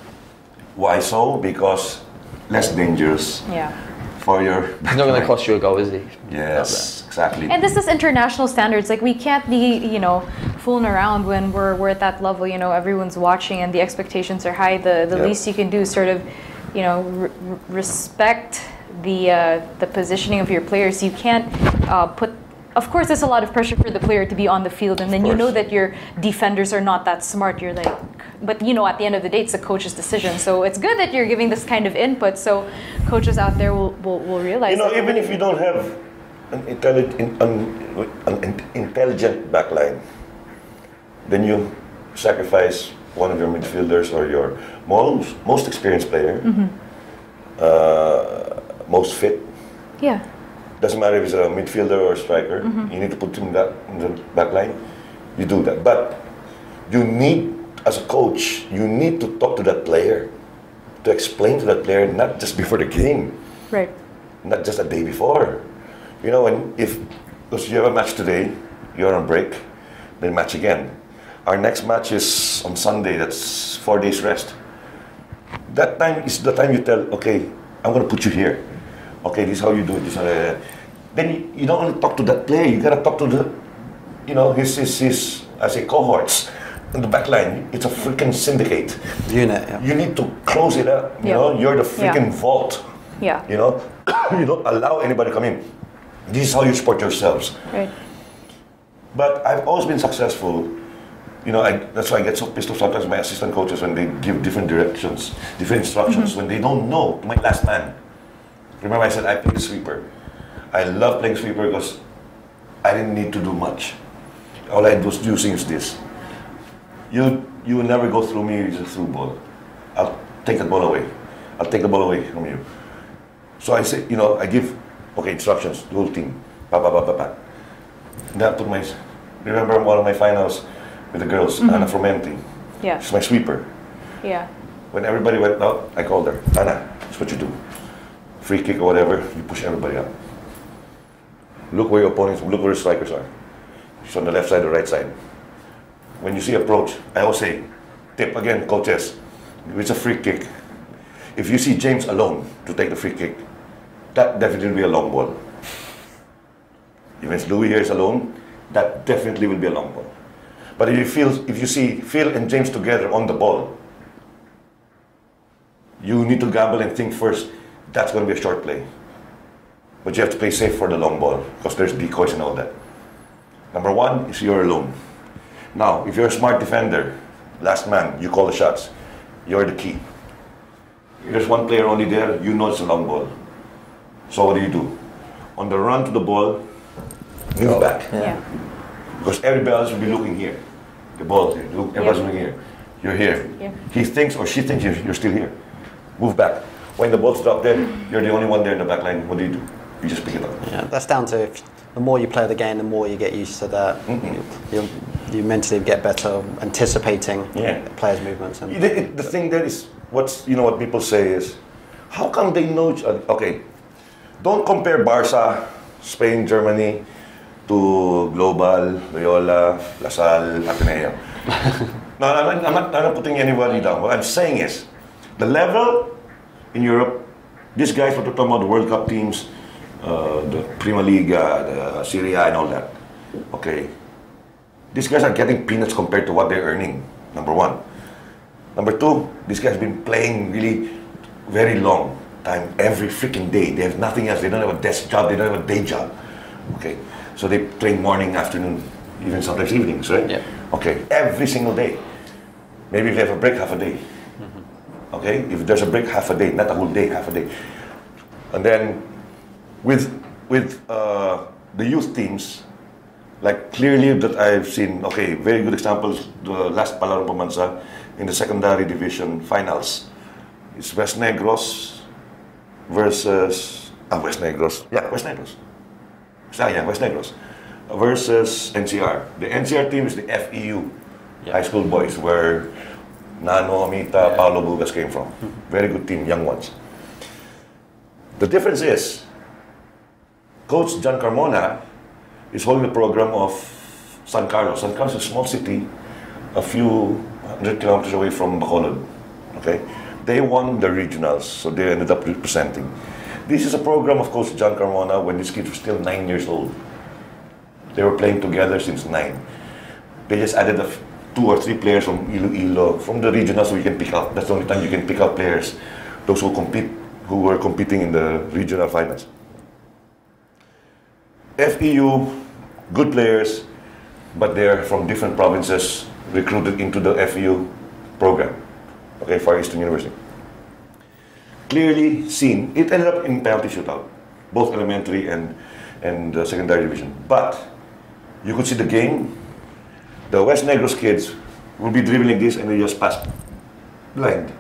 Why so? Because less dangerous Yeah. for your... He's not going to cost you a goal, is he? Yes, exactly. And this is international standards. Like, we can't be, you know, fooling around when we're at that level. You know, everyone's watching and the expectations are high. The least you can do is sort of, you know, respect the positioning of your players. You can't put. Of course, there's a lot of pressure for the player to be on the field, and then you know that your defenders are not that smart. You're like, but you know, at the end of the day, it's the coach's decision. So it's good that you're giving this kind of input, so coaches out there will realize. You know, that. even if you don't have an intelligent backline, then you sacrifice one of your midfielders or your most experienced player, most fit. Yeah. Doesn't matter if it's a midfielder or a striker. You need to put him in the back line. You do that. But you need, as a coach, you need to talk to that player, to explain to that player, not just before the game. Right. Not just a day before. You know, because you have a match today, you're on break, then match again. Our next match is on Sunday, that's 4 days rest. That time is the time you tell, okay, I'm going to put you here. Okay, this is how you do it. This is how then you don't only talk to that player. You gotta talk to the, you know, his I say cohorts in the back line. It's a freaking syndicate unit. Yeah. You need to close it up. You know, you're the freaking vault. Yeah. You know, you don't allow anybody to come in. This is how you support yourselves. Right. But I've always been successful. You know, that's why I get so pissed off sometimes my assistant coaches when they give different directions, different instructions, when they don't know my last man. Remember I said I played sweeper. I love playing sweeper because I didn't need to do much. All I was using is this. You will never go through me with a through ball. I'll take that ball away. I'll take the ball away from you. So I say, you know, I give, instructions, the whole team. Then I put remember one of my finals with the girls, Anna Fromenti. Yeah. She's my sweeper. Yeah. When everybody went out, I called her. Anna, that's what you do. Free kick or whatever, you push everybody up. Look where your opponents, look where the strikers are. She's on the left side or right side. When you see approach, I always say, tip again, coaches, if it's a free kick, if you see James alone to take the free kick, that definitely will be a long ball. If it's Louis here is alone, that definitely will be a long ball. But if you see Phil and James together on the ball, you need to gamble and think first, that's going to be a short play. But you have to play safe for the long ball, because there's decoys and all that. Number one is you're alone. Now, if you're a smart defender, last man, you call the shots. You're the key. If there's one player only there, you know it's a long ball. So what do? On the run to the ball, move back. Yeah. Because everybody else will be looking here. The ball. Everyone's looking here. You're here. Yep. He thinks or she thinks you're still here. Move back. When the ball's dropped there, you're the only one there in the back line. What do? You just pick it up. Yeah, that's down to the more you play the game, the more you get used to that. You mentally get better anticipating players' movements. And The thing there is, what people say is, how come they know each other? Okay, don't compare Barca, Spain, Germany to Global, Loyola, La Salle, Ateneo. No, I'm not putting anybody down. What I'm saying is, the level in Europe, these guys, what we're talking about, the World Cup teams, the Prima Liga, the Serie A and all that, okay, these guys are getting peanuts compared to what they're earning, number one. Number two, these guys have been playing really very long time, every freaking day. They have nothing else. They don't have a desk job. They don't have a day job. Okay, so they train morning, afternoon, even sometimes evenings, right? Yeah. Okay, every single day. Maybe if they have a break, half a day. Okay, if there's a break, half a day, not a whole day, half a day. And then with the youth teams, like clearly that I've seen, okay, very good examples, the last Palarong Pamansa in the secondary division finals. It's West Negros versus, West Negros versus NCR. The NCR team is the FEU, high school boys, where Nano, Amita, Paolo Bugas came from. Very good team, young ones. The difference is, Coach John Carmona is holding the program of San Carlos. San Carlos is a small city, a few hundred kilometers away from Bacolod. Okay, they won the regionals, so they ended up representing. This is a program of Coach John Carmona when these kids were still 9 years old. They were playing together since 9. They just added 2 or 3 players from Iloilo, from the regionals, so you can pick up. That's the only time you can pick up players, those who were competing in the regional finals. FEU, good players, but they're from different provinces recruited into the FEU program, okay, Far Eastern University. Clearly seen, it ended up in penalty shootout, both elementary and secondary division. But you could see the game. The West Negros kids will be dribbling this and they just pass blind.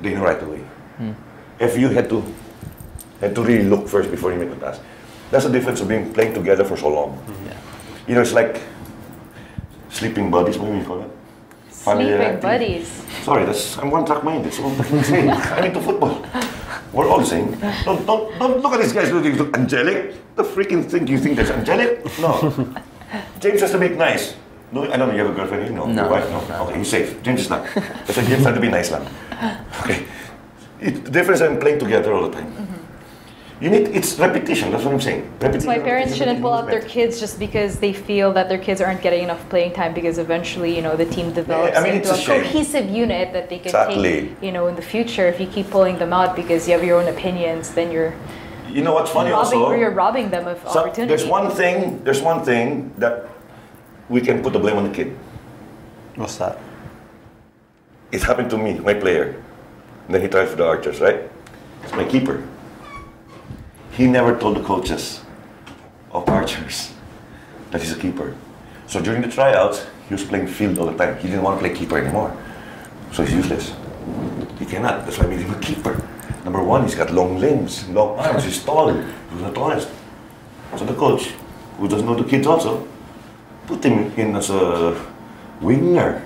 They know right away. FEU had to really look first before you make the pass. That's the difference of playing together for so long. You know, it's like sleeping buddies. What do you call it? Sleeping buddies. Sorry, I'm one-track minded. So I'm into football. We're all the same. Don't look at these guys looking angelic. The freaking thing you think that's angelic? No. James has to make nice. No, I don't know. You have a girlfriend? No. Your wife? No. Okay, he's safe. James is not. That's why James has to be nice lang. Okay. The difference is playing together all the time. It's repetition, that's what I'm saying. That's why parents shouldn't pull out their kids just because they feel that their kids aren't getting enough playing time, because eventually, the team develops into a cohesive unit that they can take, in the future. If you keep pulling them out because you have your own opinions, then you're what's funny you're robbing them of opportunity. There's one thing that we can put the blame on the kid. What's that? It happened to me, my player. And then he tried for the Archers, right? It's my keeper. He never told the coaches of Archers that he's a keeper. So during the tryouts, he was playing field all the time. He didn't want to play keeper anymore. So he's useless. He cannot. That's why I made him a keeper. Number one, he's got long limbs, long arms, he's tall. He's the tallest. So the coach, who doesn't know the kids also, put him in as a winger.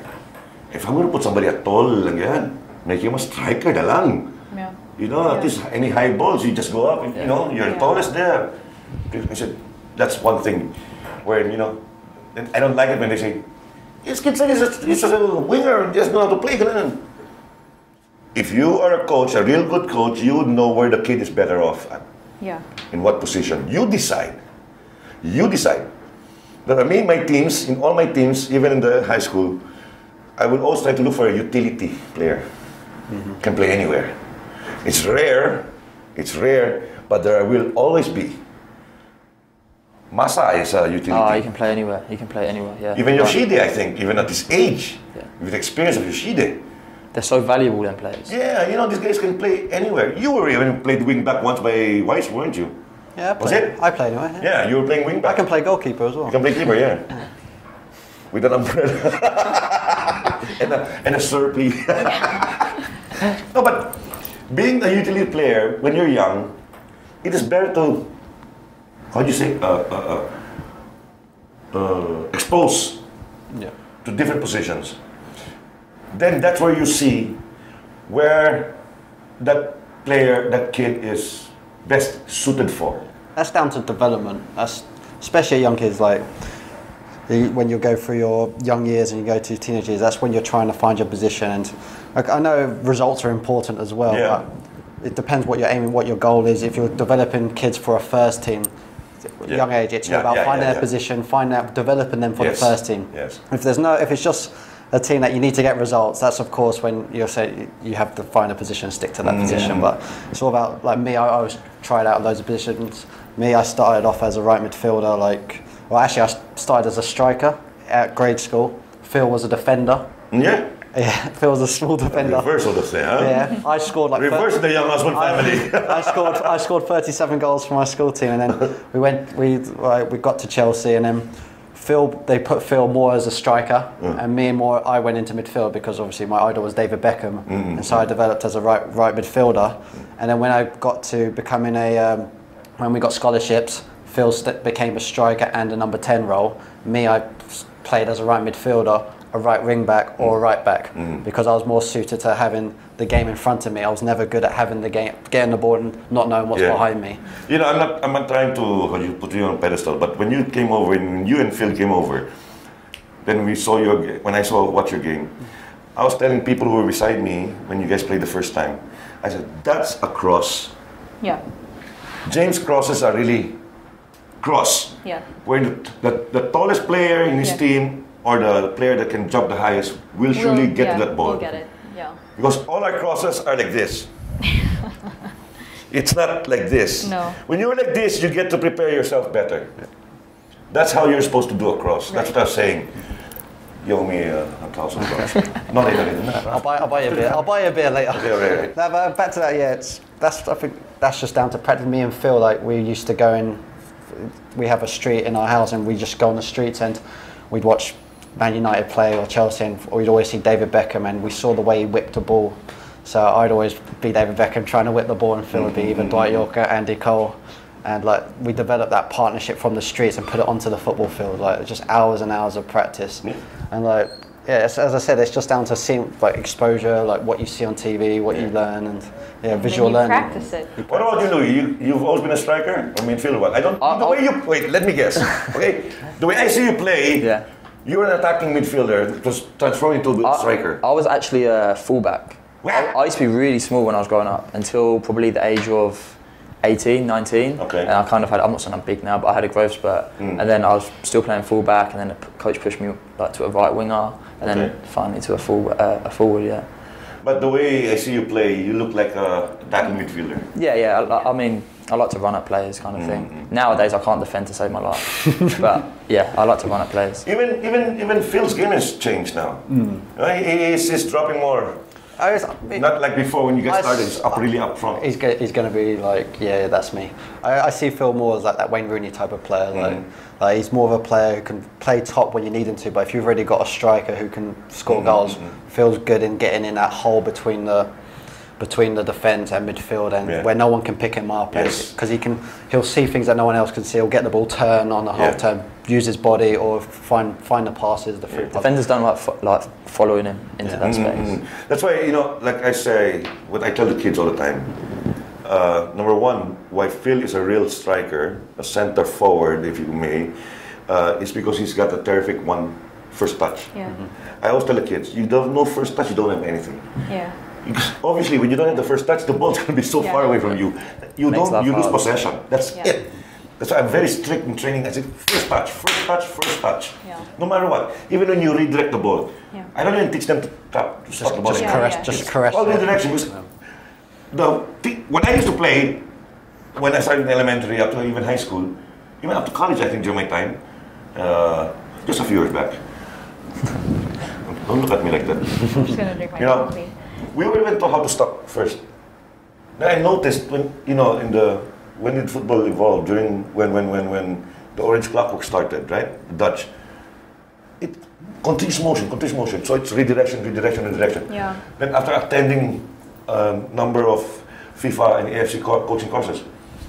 If I'm going to put somebody at tall lang yan, make him a striker na lang. Yeah. At least any high balls, you just go up and, you're the tallest there. I said, that's one thing where, and I don't like it when they say, this kid said he's a winger, just know how to play. If you are a coach, a real good coach, you would know where the kid is better off at. Yeah. In what position. You decide. But in all my teams, even in the high school, I would always try to look for a utility player. Can play anywhere. It's rare, but there will always be. Masa is a utility. He can play anywhere. Yeah. Even Yoshide, I think, even at this age, with the experience of Yoshide. They're so valuable, them players. Yeah, these guys can play anywhere. You were even played wing back once by Weiss, weren't you? Yeah, I played anyway. Yeah, you were playing wing back. I can play goalkeeper as well. You can play keeper, yeah. with an umbrella and a Slurpee. No, but being a utility player when you're young, it is better to, how do you say, expose to different positions. Then that's where you see where that player, that kid is best suited for. That's down to development. That's especially young kids, like when you go through your young years and you go to teenage years, that's when you're trying to find your position. And like, I know results are important as well, but it depends what you're aiming, what your goal is. If you're developing kids for a first team, young age, it's about finding their position, developing them for the first team. Yes. If it's just a team that you need to get results, that's of course when you'll say you have to find a position, stick to that position. But it's all about, like me, I always tried out loads of positions. Me, I started off as a right midfielder, I started as a striker at grade school. Phil was a defender. Yeah. Yeah, Phil was a small defender. Reverse of the thing, huh? Yeah, I scored like reverse of the young husband family. I scored 37 goals for my school team, and then we got to Chelsea, and then they put Phil more as a striker, and me more. I went into midfield because obviously my idol was David Beckham, and so I developed as a right midfielder. And then when I got to becoming when we got scholarships, Phil became a striker and a number 10 role. Me, I played as a right midfielder, a right wing back, or a right back, because I was more suited to having the game in front of me. I was never good at having the game, getting the ball and not knowing what's behind me. You know, I'm not trying to put you on a pedestal, but when you came over, when you and Phil came over, then when I watch your game, I was telling people who were beside me when you guys played the first time, I said, that's a cross. Yeah. James' crosses are really cross. Yeah. Where the tallest player in his team or the player that can jump the highest will surely get to that ball. We'll get it. Yeah. Because all our crosses are like this. It's not like this. No. When you're like this, you get to prepare yourself better. That's how you're supposed to do a cross. That's what I was saying. You owe me $1,000. Not later than that. I'll buy you a beer. I'll buy you a beer later. Okay. No, but back to that. Yeah, I think that's just down to practice. Me and Phil, like we used to go in. We have a street in our house, and we just go on the streets and we'd watch Man United play or Chelsea, and we'd always see David Beckham, and we saw the way he whipped the ball. So I'd always be David Beckham trying to whip the ball, and Phil would be either Dwight Yorker, Andy Cole, and like we developed that partnership from the streets and put it onto the football field, like just hours and hours of practice. And like as I said, it's just down to seeing like exposure, like what you see on TV, what you learn, and visual learning. Practice it. What about you, Louis? You've always been a striker or midfielder? What? The way you wait. Let me guess. Okay, the way I see you play. Yeah. You were an attacking midfielder that was transformed into a striker. I was actually a fullback. I used to be really small when I was growing up until probably the age of 18, 19. Okay. And I kind of I'm not saying I'm big now, but I had a growth spurt. And then I was still playing fullback, and then the coach pushed me like to a right winger, and then finally to a forward, yeah. But the way I see you play, you look like a attacking midfielder. Yeah. I mean, I like to run at players, kind of thing. Nowadays, I can't defend to save my life, but yeah, I like to run at players. Even Phil's game has changed now. He's dropping more. Not like before when you get started. He's really up front. He's going to be like, that's me. I see Phil more as like that Wayne Rooney type of player. Like he's more of a player who can play top when you need him to. But if you've already got a striker who can score goals, Phil's good in getting in that hole between the defence and midfield, and where no one can pick him up, because he'll see things that no one else can see. He'll get the ball turn on the half turn, use his body, or find the passes. The free defenders don't like following him into that space. That's why, like I say, what I tell the kids all the time. Number one, why Phil is a real striker, a centre forward, if you may, is because he's got a terrific first touch. I always tell the kids, you don't know first touch, you don't have anything. Because obviously, when you don't have the first touch, the ball's going to be so far away from you. You lose possession. That's it. That's why I'm very strict in training. I say first touch. No matter what. Even when you redirect the ball, I don't even teach them to stop the ball. Just caress. All the direction. When I used to play, when I started in elementary up to even high school, even up to college, I think during my time, just a few years back. Don't look at me like that. I'm just gonna drink my coffee. We were even taught how to stop first. Then I noticed when when did football evolve when the orange clockwork started, right? The Dutch. it continuous motion. So it's redirection. Yeah. Then after attending a number of FIFA and AFC coaching courses,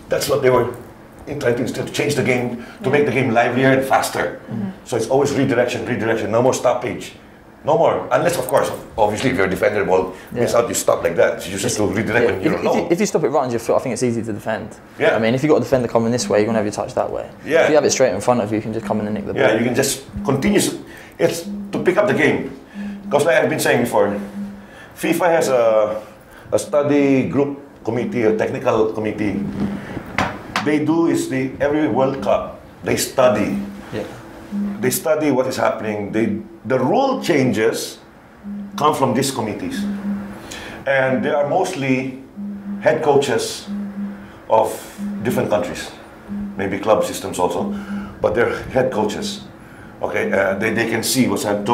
that's what they were trying to change the game, to make the game livelier and faster. So it's always redirection, no more stoppage. No more, unless of course, obviously if you're a defender, ball miss out, you stop like that. So you just to redirect when you're alone. If you stop it right on your foot, I think it's easy to defend. Yeah. I mean, if you've got a defender coming this way, you're going to have your touch that way. Yeah. If you have it straight in front of you, you can just come in and nick the ball. Yeah, you can just continue. It's to pick up the game. Because like I've been saying before, FIFA has a study group committee, a technical committee. They do is every World Cup, they study. Yeah. They study what is happening. The rule changes come from these committees. And they are mostly head coaches of different countries. Maybe club systems also. But they're head coaches. Okay, they can see what's happened.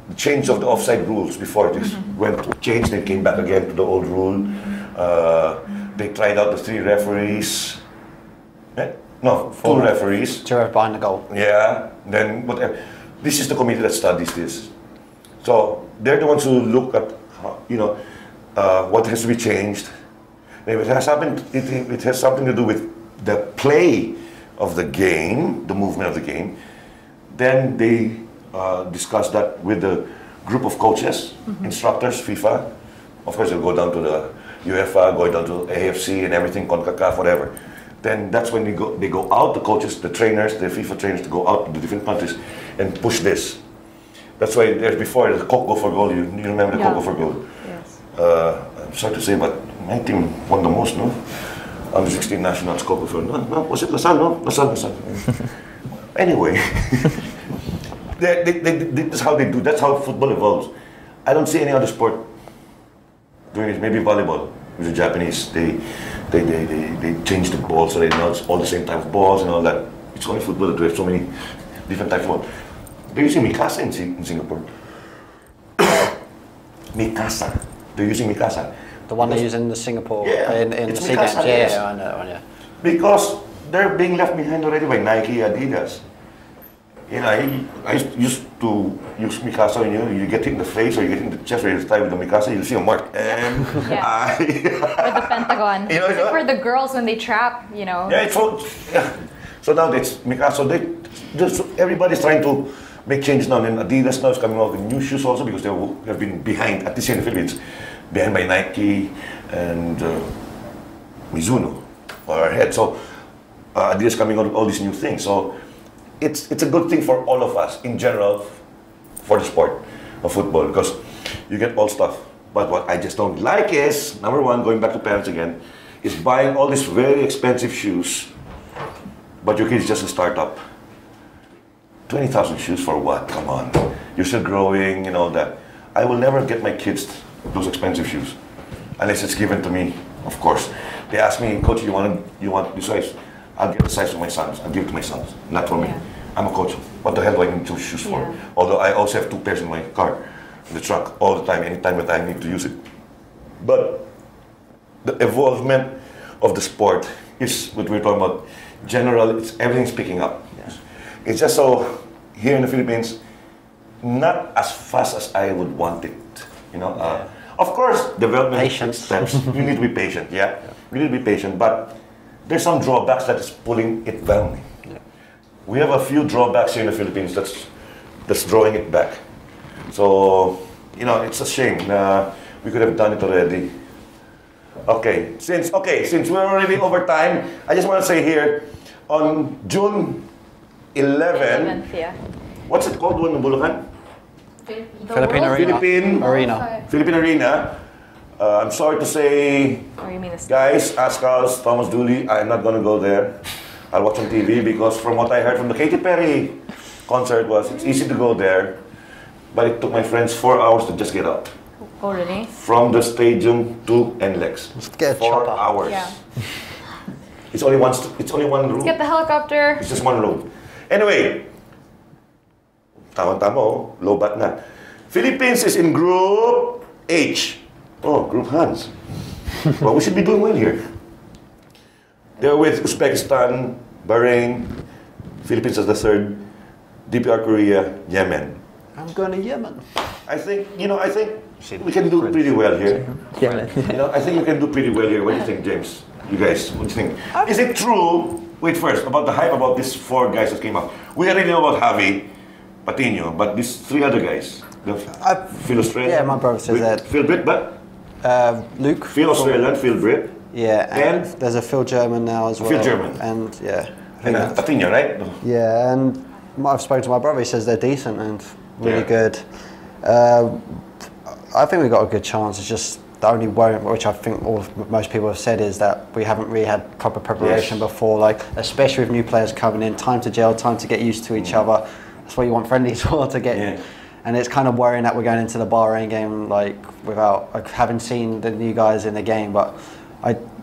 The change of the offside rules before this went changed, then came back again to the old rule. They tried out the 3 referees. No, 2 referees. 2 behind the goal. Yeah, then whatever. This is the committee that studies this. So they're the ones who look at, what has to be changed. If it has something to do with the play of the game, the movement of the game, then they discuss that with the group of coaches, instructors, FIFA. Of course, they'll go down to the UEFA, go down to AFC and everything, CONCACAF, whatever. Then that's when they go out, the coaches, the trainers, the FIFA trainers, to go out to the different countries and push this. That's why there's before the Coke Go for Goal. You remember the Coke Go for Goal? Yes. I'm sorry to say, but my team won the most, no? Under 16 nationals, Coke Go for no, was it LaSalle? No, LaSalle. Anyway, that's how they do. That's how football evolves. I don't see any other sport doing it. Maybe volleyball with the Japanese. They change the balls so they know it's all the same type of balls and all that. It's only football that we have so many different types of balls. They're using Mikasa in Singapore. Mikasa. They're using Mikasa. The one they use in the Singapore, Yeah, in the it's SEA Games. Mikasa, yes. Yeah, I know that one, yeah. Because they're being left behind already by Nike, Adidas. I used to use Mikasa, you get hit in the face or you get hit in the chest or you tie with the Mikasa, you'll see a mark. And Or the Pentagon. It's like for the girls when they trap, Yeah, so now it's Mikasa. Everybody's trying to make changes now. And Adidas now is coming out with new shoes also because they have been behind, at least here in the Philippines, behind by Nike and Mizuno or Head. So Adidas coming out with all these new things. So it's a good thing for all of us in general for the sport of football because you get all stuff. But what I just don't like is, number one, going back to parents again, is buying all these very expensive shoes, but your kid is just a startup. 20,000 shoes for what? Come on. You're still growing, that. I will never get my kids those expensive shoes unless it's given to me, of course. They ask me, Coach, you want this size? I'll get the size of my sons. I'll give it to my sons, not for me. I'm a coach. What the hell do I need 2 shoes for? Although I also have 2 pairs in my car, in the truck, all the time, anytime that I need to use it. But the evolvement of the sport is what we're talking about. General, everything's picking up. Yes. It's just so, here in the Philippines, not as fast as I would want it. Of course, development steps. You need to be patient, You need to be patient, but there's some drawbacks that is pulling it down. We have a few drawbacks here in the Philippines that's drawing it back. So, it's a shame. We could have done it already. Okay, since we're already over time, I just want to say here, on June 11th, what's it called when in Bulacan? Philippine Arena. Philippine Arena. I'm sorry to say, guys, Ascals, Thomas Dooley, I'm not going to go there. I'll watch on TV because from what I heard from the Katy Perry concert it's easy to go there, but it took my friends 4 hours to just get out. Oh, really? From the stadium to NLEX. Just get a 4 chopper. hours. Yeah. It's only one room. Let's get the helicopter. It's just one room. Anyway, tama-tama, low bat na. Philippines is in Group H. Oh, Group Hans. Well, we should be doing well here. They're with Uzbekistan, Bahrain, Philippines as the third, DPR Korea, Yemen. I'm going to Yemen. I think we can do pretty well here. I think we can do pretty well here. What do you think, James? You guys, what do you think? Is it true? Wait, first about the hype about these 4 guys that came up. We already know about Javi, Patino, but these 3 other guys. Phil Australian. Yeah, my brother says that. Phil Britt, but Luke. Phil Australian, Phil Britt. Yeah, and there's a Phil German now as well. Phil German. And yeah. And Patino, right? Yeah, and I've spoken to my brother. He says they're decent and really good. I think we've got a good chance. It's just the only worry, which I think most people have said, is that we haven't really had proper preparation before. Like, especially with new players coming in, time to gel, time to get used to each other. That's what you want friendlies for, to get. Yeah. And it's kind of worrying that we're going into the Bahrain game without having seen the new guys in the game. But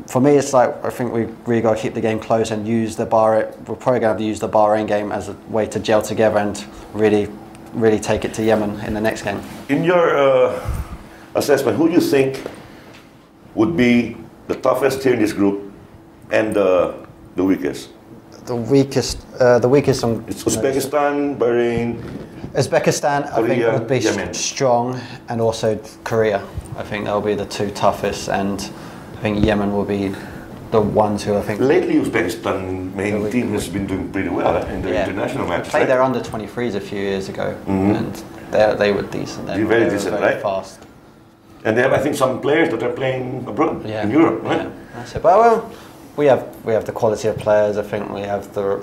for me, it's like, I think we really got to keep the game close and use the Bahrain. We're probably going to have to use the Bahrain game as a way to gel together and really take it to Yemen in the next game. In your assessment, who do you think would be the toughest here in this group and the weakest? The weakest on... It's Uzbekistan, Bahrain... Uzbekistan, Korea, I think, would be Yemen. strong, and also Korea. I think they'll be the 2 toughest, and I think Yemen will be the ones who I think... Lately, Uzbekistan main team has been doing pretty well in the international matches. They played their under-23s a few years ago, and they were decent. They're very decent, very right? Fast. And they have, I think, some players that are playing abroad in Europe, right? Yeah, that's it. But well, we have the quality of players. I think we have the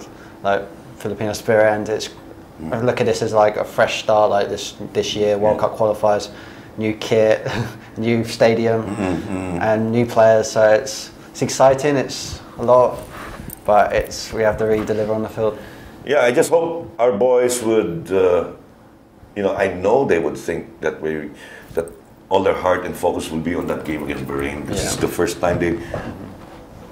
Filipino spirit, and I look at this as like a fresh start, like this year, World Cup qualifiers, new kit, new stadium, and new players. So it's exciting. It's a lot, but we have to really deliver on the field. Yeah, I just hope our boys would. I know they would think that all their heart and focus will be on that game against Bahrain. This is the first time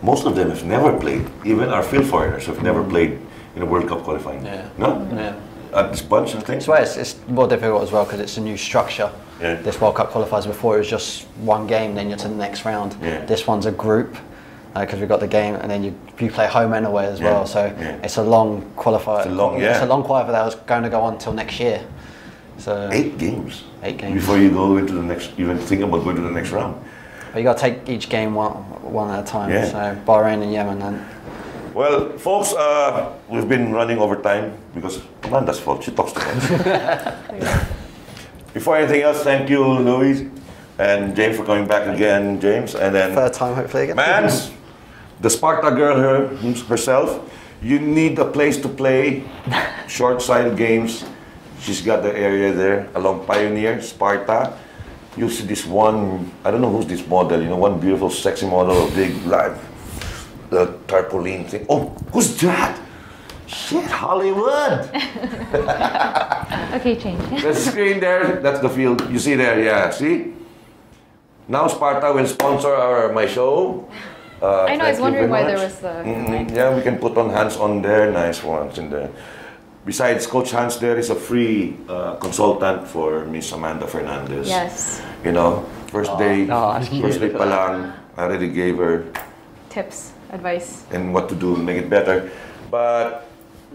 most of them have never played. Even our field foreigners have never played in a World Cup qualifying. Yeah. No? Yeah. At this bunch of things? That's why it's more difficult as well, because it's a new structure. Yeah. This World Cup qualifiers, before it was just one game, then you're to the next round. Yeah. This one's a group, because we've got the game, and then you play home and away as well. So it's a long qualifier. It's a long qualifier that was going to go on till next year. So 8 games. 8 games. Before you go into the next, even think about going to the next round. But you got to take each game one at a time. Yeah. So Bahrain and Yemen. And well, folks, we've been running over time because Amanda's fault. She talks too much. Before anything else, thank you, Louis and James, for coming back again, James. And then 3rd time, hopefully, again. Mans, the Sparta girl herself, you need a place to play short-sided games. She's got the area there along Pioneer, Sparta. You see this one, I don't know who's this model, one beautiful, sexy model, a big, the tarpaulin thing. Oh, who's that? Shit, Hollywood! Okay, change. The screen there, that's the field. You see there, yeah, see? Now Sparta will sponsor my show. I know, I was wondering why there was the... Yeah, we can put on hands on there, nice ones in there. Besides Coach Hans, there is a free consultant for Miss Amanda Fernandez. Yes. First day pa lang, I already gave her tips, advice, and what to do to make it better. But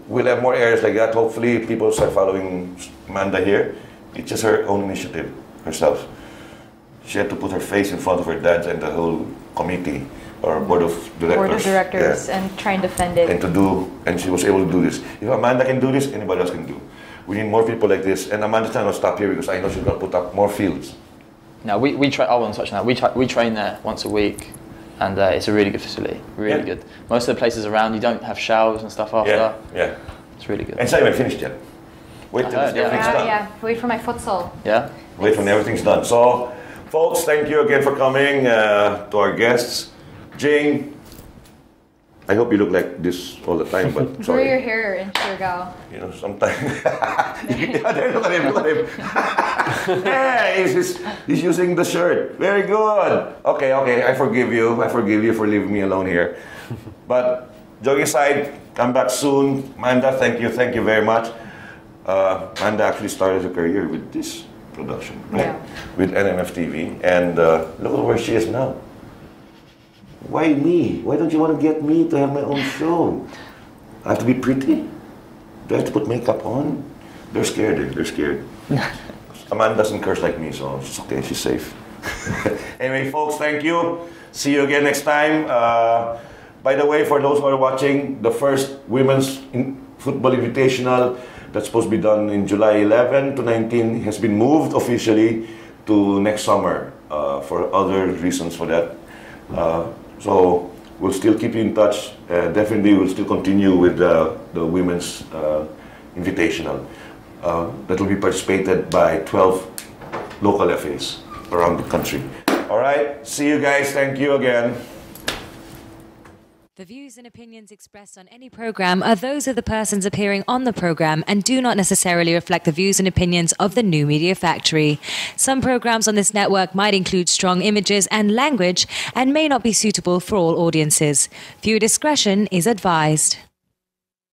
we'll have more areas like that. Hopefully, people start following Amanda here. It's just her own initiative herself. She had to put her face in front of her dad and the whole committee or board of directors, and try and defend it. And she was able to do this. If Amanda can do this, anybody else can do. We need more people like this. And Amanda's not going to stop here because I know she's going to put up more fields. No, we train. I want to touch on that. We train there once a week, and it's a really good facility. Really good. Most of the places around, you don't have showers and stuff after. Yeah. It's really good. And it's not even finished yet. Wait till everything's done. Yeah. Wait for my futsal. Yeah. Wait when everything's done. So, folks, thank you again for coming to our guests. Jing, I hope you look like this all the time, but sorry. Grow your hair in Siargao. Sometimes. Look at him. Yeah, he's using the shirt. Very good. Okay, I forgive you. I forgive you for leaving me alone here. But joking aside, come back soon. Amanda, thank you very much. Amanda actually started her career with this production, right? With NMF TV, and look at where she is now. Why me? Why don't you want to get me to have my own show? I have to be pretty. Do I have to put makeup on? They're scared. They're scared. Amanda doesn't curse like me, so it's okay. She's safe. Anyway, folks, thank you. See you again next time. By the way, for those who are watching, the first Women's Football Invitational that's supposed to be done in July 11 to 19 has been moved officially to next summer for other reasons for that. So we'll still keep you in touch. Definitely we'll still continue with the Women's Invitational. That will be participated by 12 local FAs around the country. All right, see you guys. Thank you again. The views and opinions expressed on any program are those of the persons appearing on the program and do not necessarily reflect the views and opinions of the New Media Factory. Some programs on this network might include strong images and language and may not be suitable for all audiences. Viewer discretion is advised.